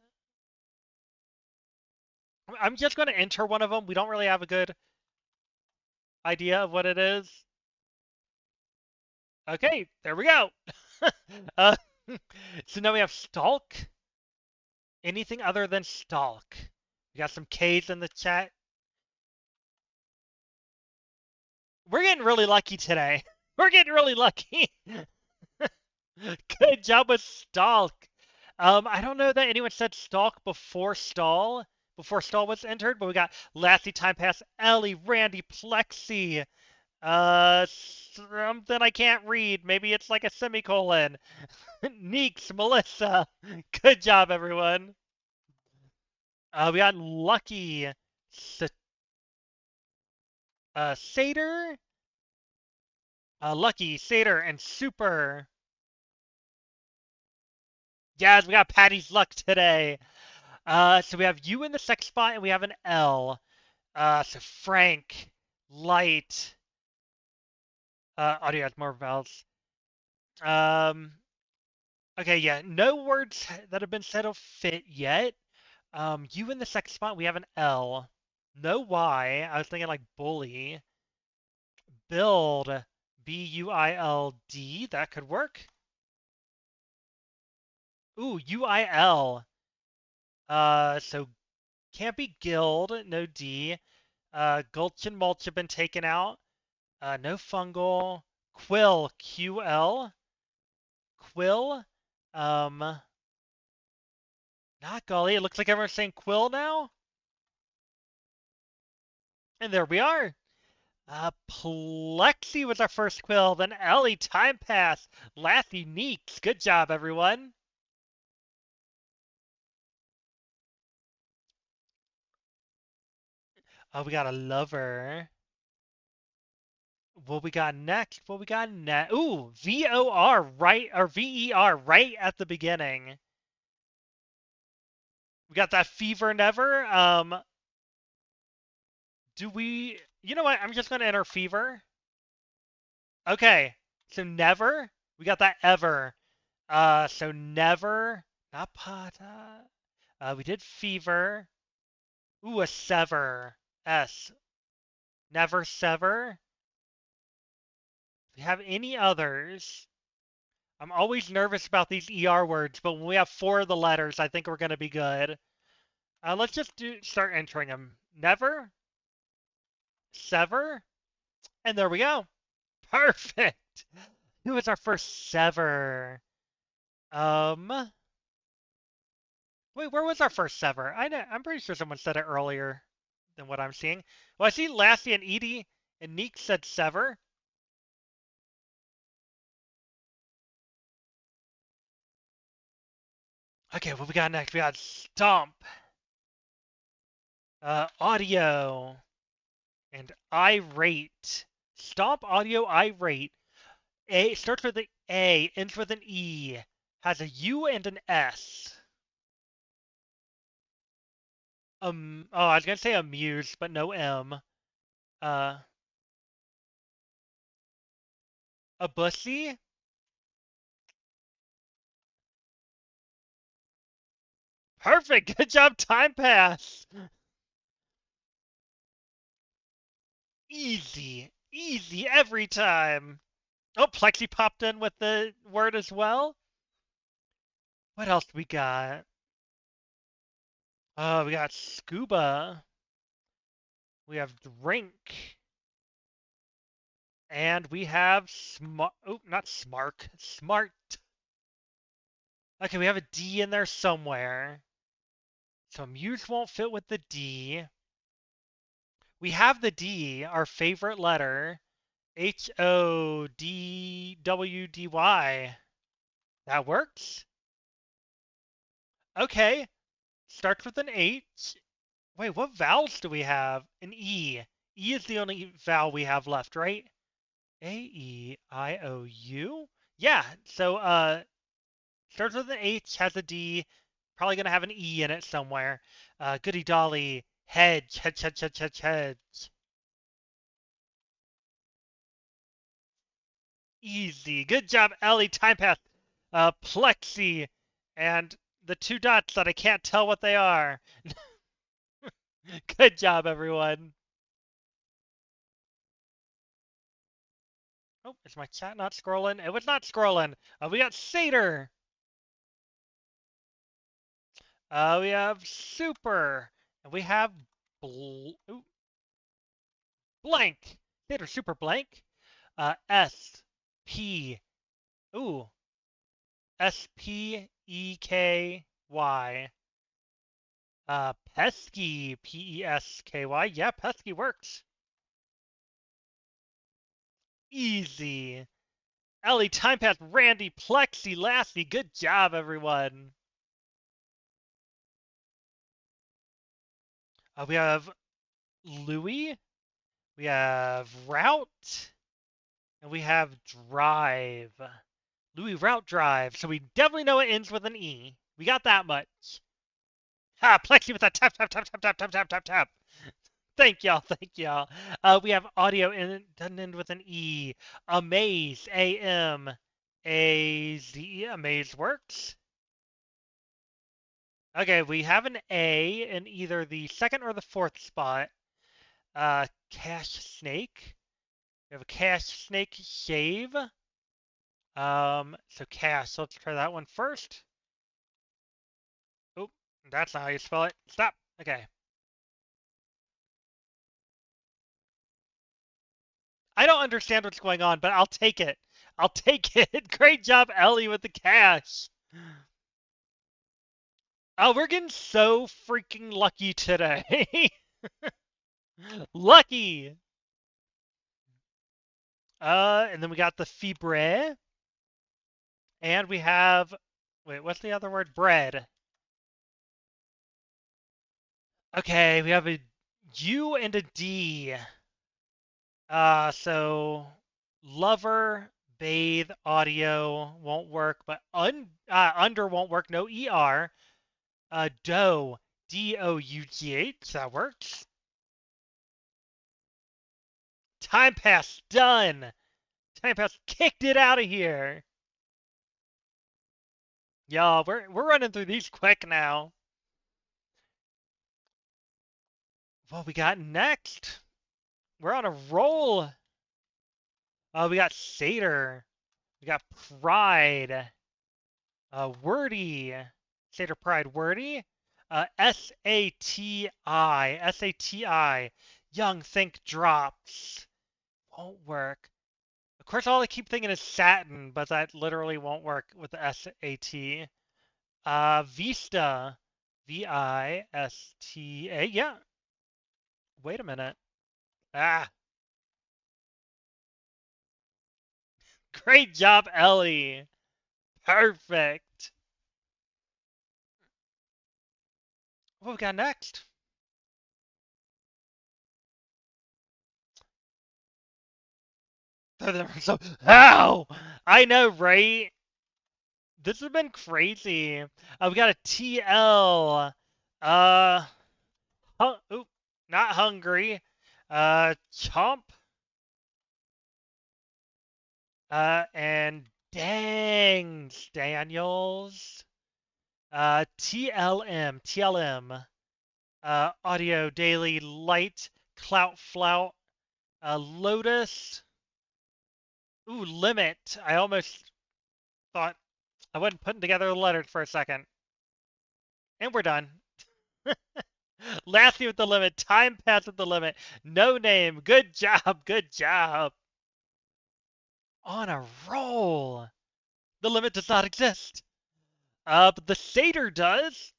just going to enter one of them. We don't really have a good idea of what it is. Okay, there we go. uh, so now we have stalk. Anything other than stalk. We got some K's in the chat. We're getting really lucky today. We're getting really lucky. Good job with stalk. I don't know that anyone said stalk before stall was entered, but we got Lassie, Time Pass, Ellie, Randy, Plexi, something I can't read. Maybe it's like a semicolon. Neeks, Melissa. Good job, everyone. We got Lucky, Satyr, Lucky, Satyr, and Super. Yes, we got Patty's luck today. So we have U in the second spot, and we have an L. So Frank, Light, audio has more vowels. Okay, yeah, no words that have been said will fit yet. U in the second spot, we have an L. No Y. I was thinking like bully. Build, B-U-I-L-D. That could work. Ooh, U-I-L. So can't be guild. No D. Gulch and mulch have been taken out. No fungal. Quill, Q-L. Quill. Not Gully. It looks like everyone's saying Quill now. And there we are. Plexi was our first Quill. Then Ellie, Time Pass. Lassie, Neeks. Good job, everyone. Oh, we got a lover. What we got next? What we got next? Ooh, V-O-R, right, or V-E-R, right at the beginning. We got that fever never. Do we... You know what? I'm just going to enter fever. Okay, so never. We got that ever. So never. Not pata. We did fever. Ooh, a sever. S. Never sever. Do we have any others? I'm always nervous about these ER words, but when we have 4 of the letters, I think we're going to be good. Let's just start entering them. Never, sever, and there we go. Perfect. Who was our first sever? Wait, where was our first sever? I'm pretty sure someone said it earlier than what I'm seeing. Well, I see Lassie and Edie and Neek said sever. Okay, what we got next? We got stomp, audio, and irate. Stomp, audio, irate. A starts with an A, ends with an E, has a U and an S. Oh, I was gonna say amuse, but no M. Uh, a bussy. Perfect. Good job. Time pass. Easy, easy every time. Oh, Plexi popped in with the word as well. What else we got? We got scuba. We have drink. And we have smart. Oh, not smark. Smart. Okay, we have a D in there somewhere. So amuse won't fit with the D. We have the D, our favorite letter. Hodwdy. That works. Okay. Starts with an H. Wait, what vowels do we have? An E. E is the only vowel we have left, right? A-E-I-O-U? Yeah, so starts with an H, has a D, Probably gonna have an E in it somewhere. Goody Dolly, hedge, hedge, hedge, hedge, hedge, hedge. Easy. Good job, Ellie. Time pass. Plexi, and the two dots that I can't tell what they are. Good job, everyone. Oh, is my chat not scrolling? It was not scrolling. We got Satyr. We have Super. And we have Blank. Satyr Super Blank. S. P. Ooh. Speky. Pesky. Pesky. Yeah, Pesky works. Easy. Ellie, Time Pass, Randy, Plexi, Lassie. Good job, everyone. We have Louie. We have Route. And we have Drive. Louis Route Drive. So we definitely know it ends with an E. We got that much. Ha! Plexi with that tap, tap, tap, tap, tap, tap, tap, tap, tap. Thank y'all, thank y'all. We have audio and doesn't end with an E. Amaze, A-M-A-Z-E. Amaze works. Okay, we have an A in either the second or the fourth spot. Cash Snake. We have a Cash Snake Shave. So Cash. So let's try that one first. Oh, that's not how you spell it. Stop. Okay. I don't understand what's going on, but I'll take it. I'll take it. Great job, Ellie, with the cash. Oh, we're getting so freaking lucky today. Lucky. And then we got the fibre. And we have, wait, what's the other word? Bread. Okay, we have a U and a D. So lover, bathe, audio won't work, but under won't work. No ER. Dough, D-O-U-G-H. That works. Time pass done. Time pass kicked it out of here. Y'all, we're running through these quick now. What we got next? We're on a roll. We got Satyr. We got Pride. Wordy. Satyr Pride Wordy. S-A-T-I. S-A-T-I. Young Think Drops. Won't work. Of course, all I keep thinking is Satin, but that literally won't work with the S-A-T. Vista. V-I-S-T-A. Yeah. Wait a minute. Ah. Great job, Ellie. Perfect. What we got next? So, ow! I know, right? This has been crazy. We got a TL. Oop, not hungry. Chomp. And Dangs Daniels. TLM. Audio Daily Light. Clout Flout. Lotus. Ooh, Limit. I almost thought I wasn't putting together the letters for a second. And we're done. Lassie with the limit. Time pass with the limit. No name. Good job. Good job. On a roll. The limit does not exist. But the Satyr does.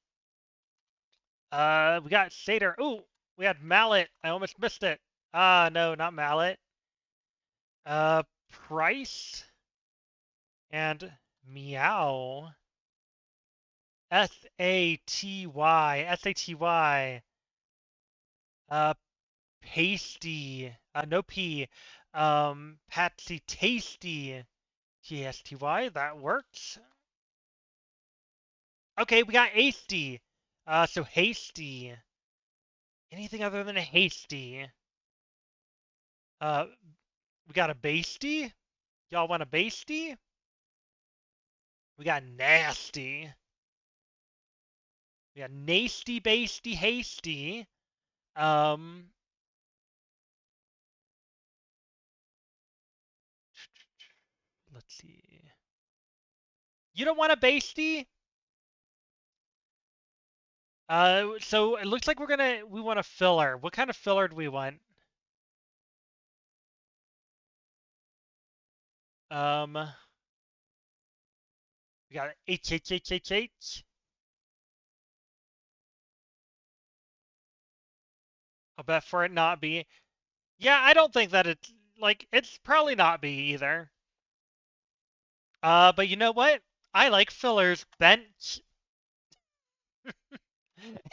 We got Satyr. Ooh, we had Mallet. I almost missed it. No, not Mallet. Price and Meow. S-A-T-Y. S-A-T-Y. Pasty. No P. Patsy Tasty. T-S-T-Y. That works. Okay, we got hasty. So hasty. Anything other than a hasty? Uh, we got a basty. Y'all want a basty? We got nasty. We got nasty, basty, hasty. Um, let's see. You don't want a basty? So it looks like we want a filler. What kind of filler do we want? We got HHHHH. I'll bet for it not be. Yeah, I don't think that it's probably not be either. But you know what? I like fillers. Bench.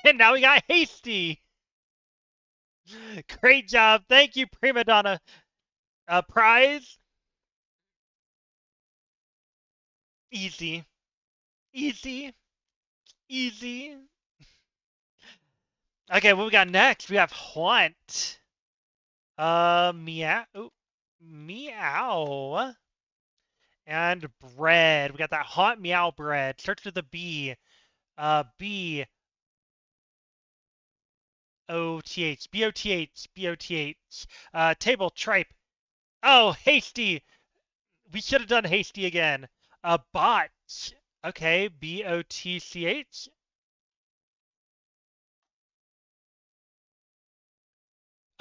And now we got hasty. Great job. Thank you, Prima Donna. Prize. Easy. Easy. Easy. Okay, what we got next? We have haunt. Meow. Ooh, meow. And bread. We got that hot meow bread. Starts with a B. B O T H. B O T H. B O T H. Table tripe. Oh, hasty. We should have done hasty again. Bot. Okay, BOTCH.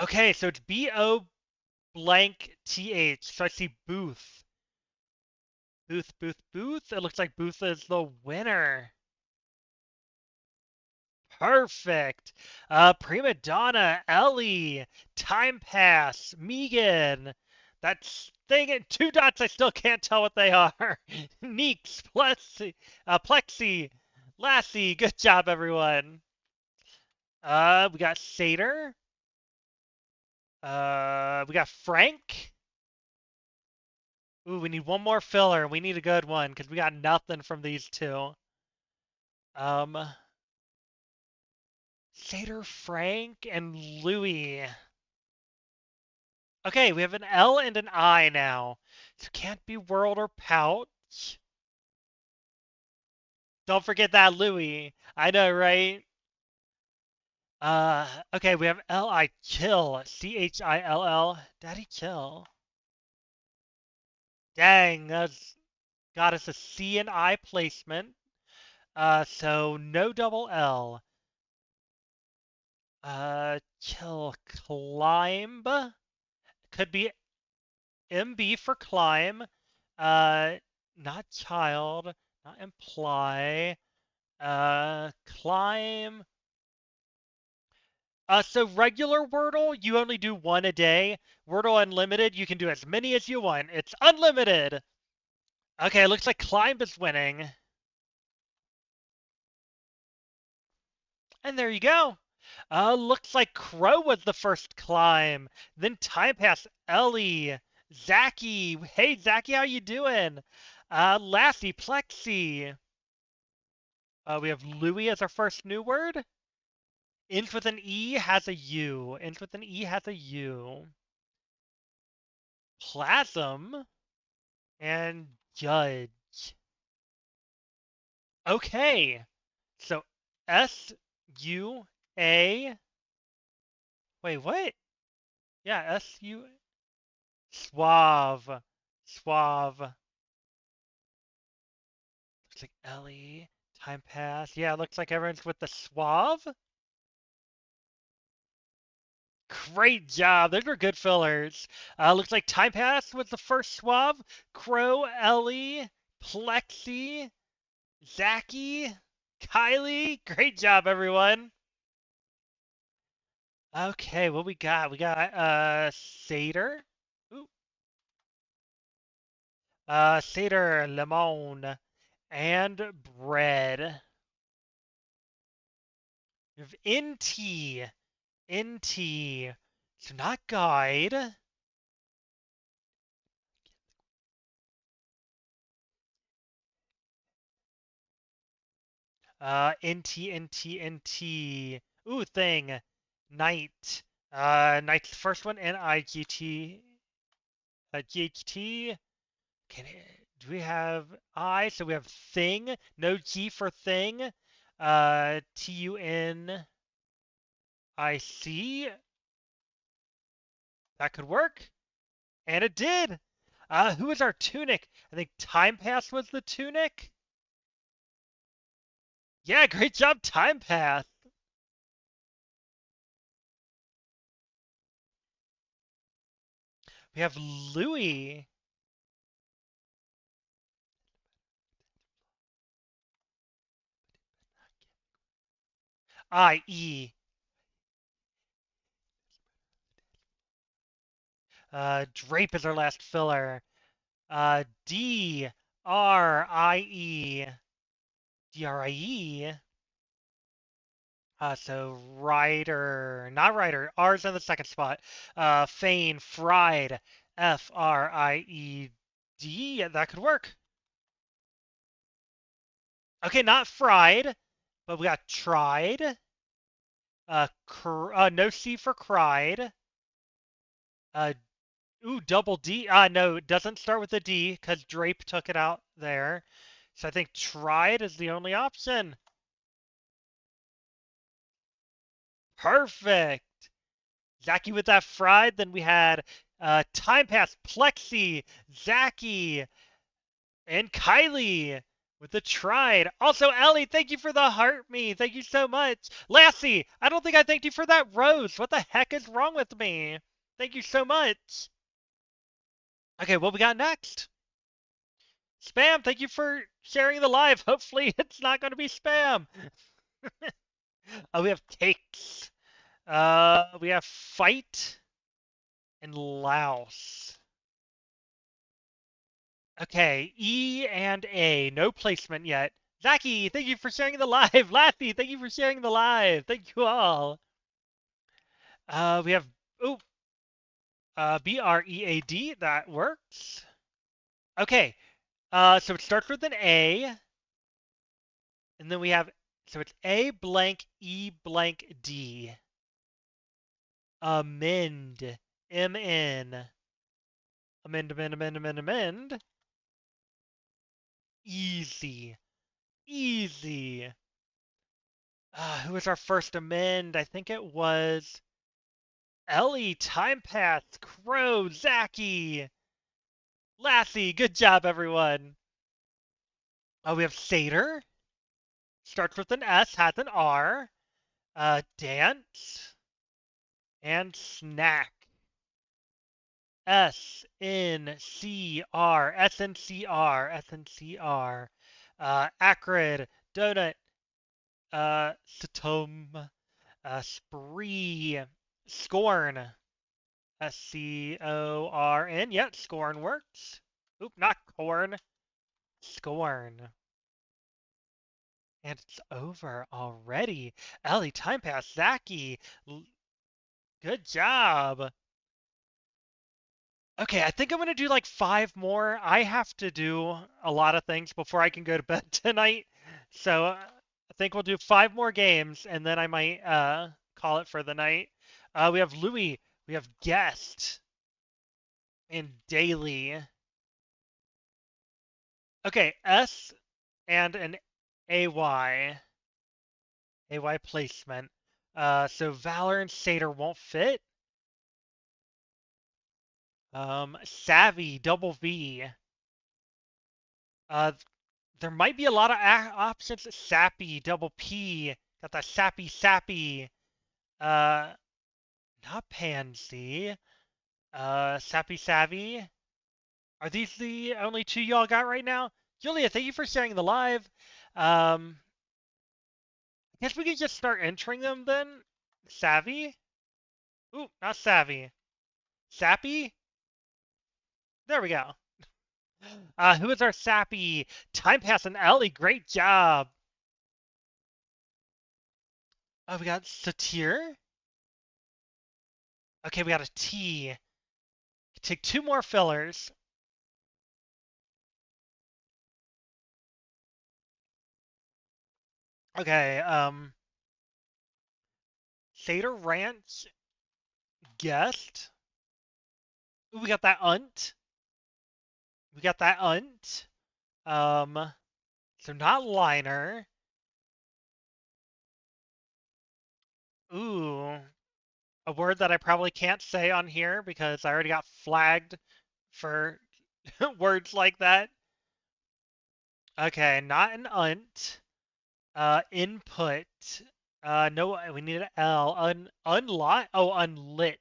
Okay, so it's BO blank TH. So I see booth. Booth, booth, booth. It looks like Booth is the winner. Perfect. Prima Donna, Ellie, Time Pass, Megan. That's thing at two dots. I still can't tell what they are. Neeks, Plexi, Lassie. Good job, everyone. We got Satyr. We got Frank. Ooh, we need one more filler. We need a good one because we got nothing from these two. Um, Satyr, Frank, and Louie. Okay, we have an L and an I now. So can't be World or Pouch. Don't forget that Louie. I know, right? Okay, we have L-I, Chill. Chill. Daddy Chill. Dang, that's got us a C and I placement. So no double L. Chill, climb. Could be MB for climb. Uh, not child, not imply. Climb. So regular Wordle, you only do one a day. Wordle Unlimited, you can do as many as you want. It's unlimited. Okay, it looks like Climb is winning. And there you go. Looks like Crow was the first climb. Then Time Pass, Ellie, Zachy. Hey, Zachy, how you doing? Lassie, Plexi. We have Louie as our first new word. Ends with an E has a U. Ends with an E has a U. Plasm and Judge. Okay. So S-U-A. Wait, what? Yeah, S-U. Suave. Suave. Looks like Ellie. Time pass. Yeah, looks like everyone's with the suave. Great job. Those were good fillers. Looks like Time Pass was the first suave. Crow, Ellie, Plexi, Zachy, Kylie. Great job, everyone. Okay, what we got? We got Satyr. Ooh. Satyr, Lemon, and bread. We have NT. NT. So not guide. NT. Ooh, thing. Knight. Knight's the first one. NIGT. GHT. Do we have I? So we have thing. No G for thing. TUNIC. That could work. And it did. Who was our tunic? I think Time Pass was the tunic. Yeah, great job, Time Pass. We have Louis. IE. Drape is our last filler. DRIE. DRIE. So Rider, not Rider. R's in the second spot. Fein, Fried. FRIED. That could work. Okay, not fried, but we got tried. No C for cried. Double D. No, it doesn't start with a D because Drape took it out there. So I think tried is the only option. Perfect. Zaki with that fried. Then we had Time Pass, Plexi, Zaki, and Kylie with the tried. Also, Ellie, thank you for the heart me. Thank you so much. Lassie, I don't think I thanked you for that rose. What the heck is wrong with me? Thank you so much. Okay, what we got next? Spam, thank you for sharing the live. Hopefully it's not going to be spam. We have takes. We have fight and louse. Okay, E and A. No placement yet. Zaki, thank you for sharing the live. Lassie, thank you for sharing the live. Thank you all. We have BREAD. That works. Okay. So it starts with an A, and then we have so it's A blank E blank D. Amend. MN. Amend. Easy. Easy. Who was our first amend? I think it was Ellie, Time Pass, Crow, Zaki, Lassie. Good job, everyone. We have Satyr. Starts with an S, has an R. Dance. And Snack. SNCR. SNCR. SNCR. Acrid. Donut. Satom. Spree. Scorn. SCORN. Yep, Scorn works. Oop, not corn. Scorn. And it's over already. Ellie, Time Pass, Zaki. Good job. Okay, I think I'm going to do like 5 more. I have to do a lot of things before I can go to bed tonight. So I think we'll do 5 more games and then I might call it for the night. We have Louis. We have Guest. And Daily. Okay, S and an AY. AY placement. So Valor and Satyr won't fit. Savvy, double V. Uh, there might be a lot of options. Sappy, double P. Got that sappy. Uh, not Pansy. Sappy Savvy. Are these the only 2 y'all got right now? Julia, thank you for sharing the live. I guess we can just start entering them then. Savvy? Ooh, not Savvy. Sappy? There we go. Who is our Sappy? Time Pass and Ellie, great job. We got Satyr. Okay, we got a T. Take 2 more fillers. Okay, Seder Ranch guest. Ooh, we got that unt. We got that unt. So not liner. Ooh, a word that I probably can't say on here because I already got flagged for words like that. Okay, not an unt. Input. No, we need an L. Unlit. Oh, unlit.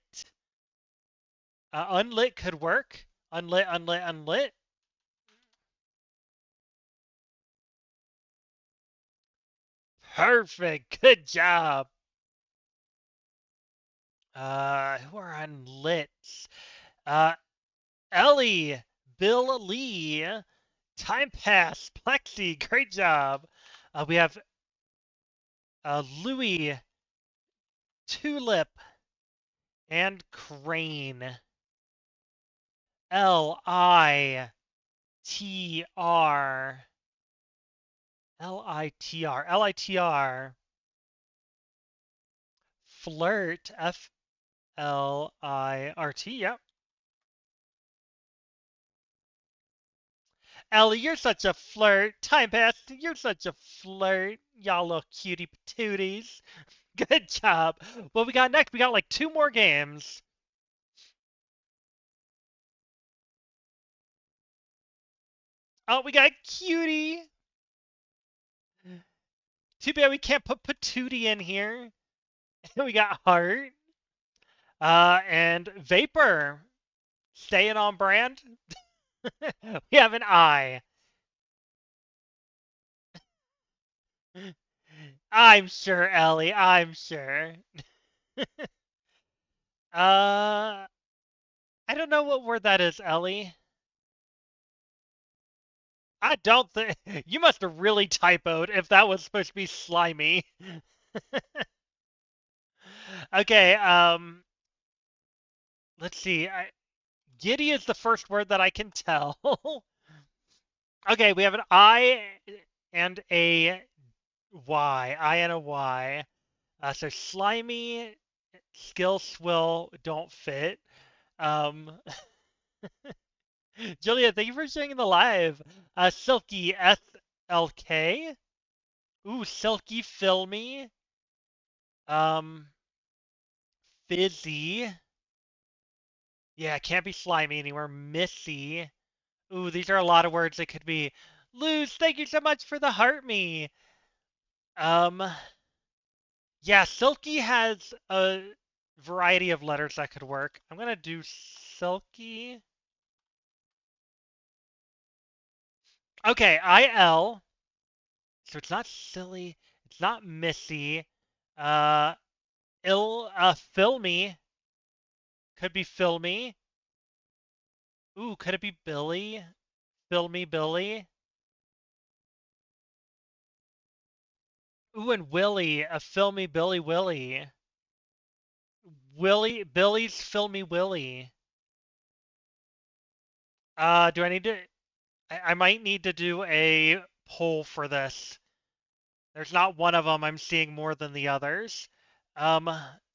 Unlit could work. Unlit, unlit, unlit. Perfect. Good job. Who are unlit? Uh, Ellie, Bill Lee, Time Pass, Plexi. Great job. We have Louis, Tulip, and Crane. Litr. Litr. Litr. Flirt. Flirt. Yep. Ellie, you're such a flirt. Time passed. You're such a flirt. Y'all little cutie patooties. Good job. What we got next? We got like 2 more games. Oh, we got cutie. Too bad we can't put patootie in here. We got heart. And vapor. Staying on brand. We have an eye. I'm sure, Ellie. I'm sure. I don't know what word that is, Ellie. I don't think you must have really typoed if that was supposed to be slimy. Okay, let's see. Giddy is the first word that I can tell. Okay, we have an I and a Y. I and a Y. So slimy, skill, swill don't fit. Um, Julia, thank you for sharing the live. Silky, SLK. Ooh, silky, filmy. Um, Fizzy. Yeah, can't be slimy anymore. Missy. Ooh, these are a lot of words that could be. Luz, thank you so much for the heart me. Um, yeah, Silky has a variety of letters that could work. I'm gonna do Silky. Okay, IL. So it's not silly. It's not Missy. Uh, Filmy. Could be Filmy. Ooh, could it be Billy? Filmy Billy. Ooh, and Willie, a filmy Billy Willie. Billy's filmy Willie. Do I need to? I might need to do a poll for this. There's not one of them I'm seeing more than the others. Um,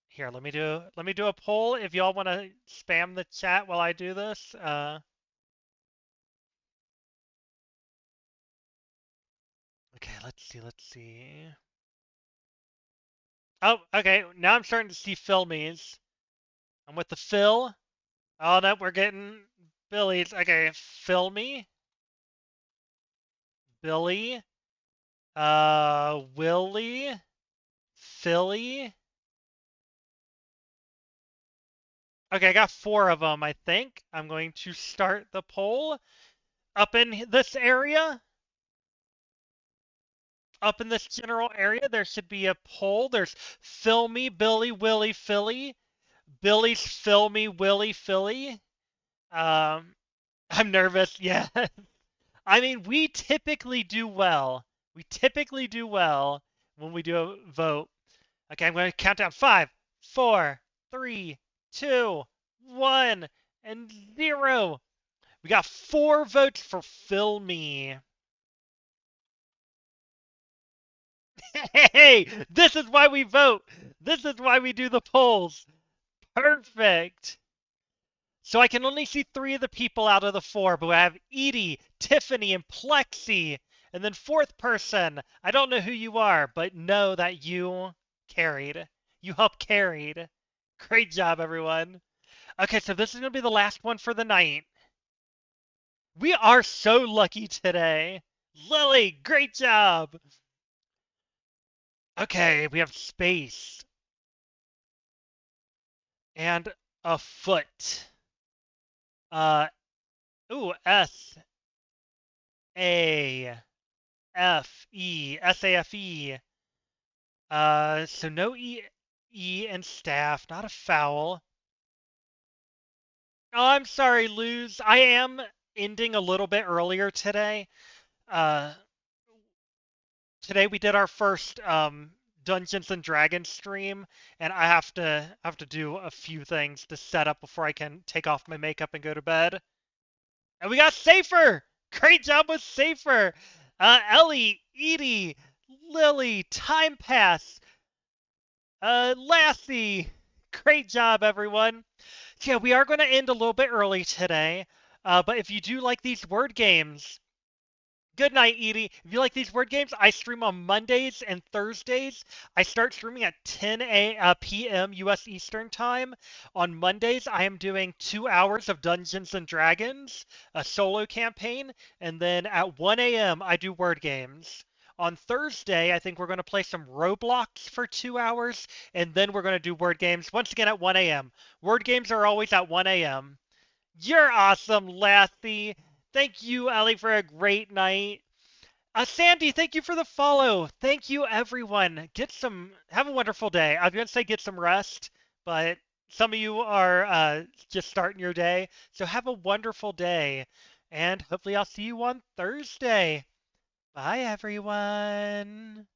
Here, let me do a poll if y'all want to spam the chat while I do this. Okay, let's see. Oh, okay. Now I'm starting to see filmies. I'm with the Phil. Oh no, we're getting Billy's. Okay, filmy, Billy, Willie, Philly. Okay, I got 4 of them, I think. I'm going to start the poll. Up in this area, up in this general area, there should be a poll. There's Filmy, Billy, Willie, Philly. Billy's Filmy, Willie, Philly. Um, I'm nervous. Yeah. I mean, we typically do well. We typically do well when we do a vote. Okay, I'm going to count down 5, 4, 3, 2, 1, and 0. We got 4 votes for Fill Me. Hey, this is why we vote. This is why we do the polls. Perfect. So I can only see three of the people out of the four, but I have Edie, Tiffany, and Plexi. And then fourth person, I don't know who you are, but know that you carried. You helped carried. Great job, everyone. Okay, so this is going to be the last one for the night. We are so lucky today. Lily, great job. Okay, we have space and a foot. Uh, S A F E S A F E. So no E and staff, not a foul. Oh, I'm sorry, Luz. I am ending a little bit earlier today. Uh, Today we did our first Dungeons and Dragons stream, and I have to do a few things to set up before I can take off my makeup and go to bed. And we got Safer! Great job with Safer! Ellie, Edie, Lily, Time Pass, Lassie. Great job, everyone. Yeah, we are going to end a little bit early today, but if you do like these word games, good night, Edie. If you like these word games, I stream on Mondays and Thursdays. I start streaming at 10 p.m. U.S. Eastern Time. On Mondays, I am doing 2 hours of Dungeons and Dragons, a solo campaign, and then at 1 a.m., I do word games. On Thursday, I think we're going to play some Roblox for 2 hours, and then we're going to do word games once again at 1 a.m. Word games are always at 1 a.m. You're awesome, Lassie. Thank you, Ellie, for a great night. Sandy, thank you for the follow. Thank you, everyone. Have a wonderful day. I was going to say get some rest, but some of you are just starting your day. So have a wonderful day. And hopefully I'll see you on Thursday. Bye, everyone.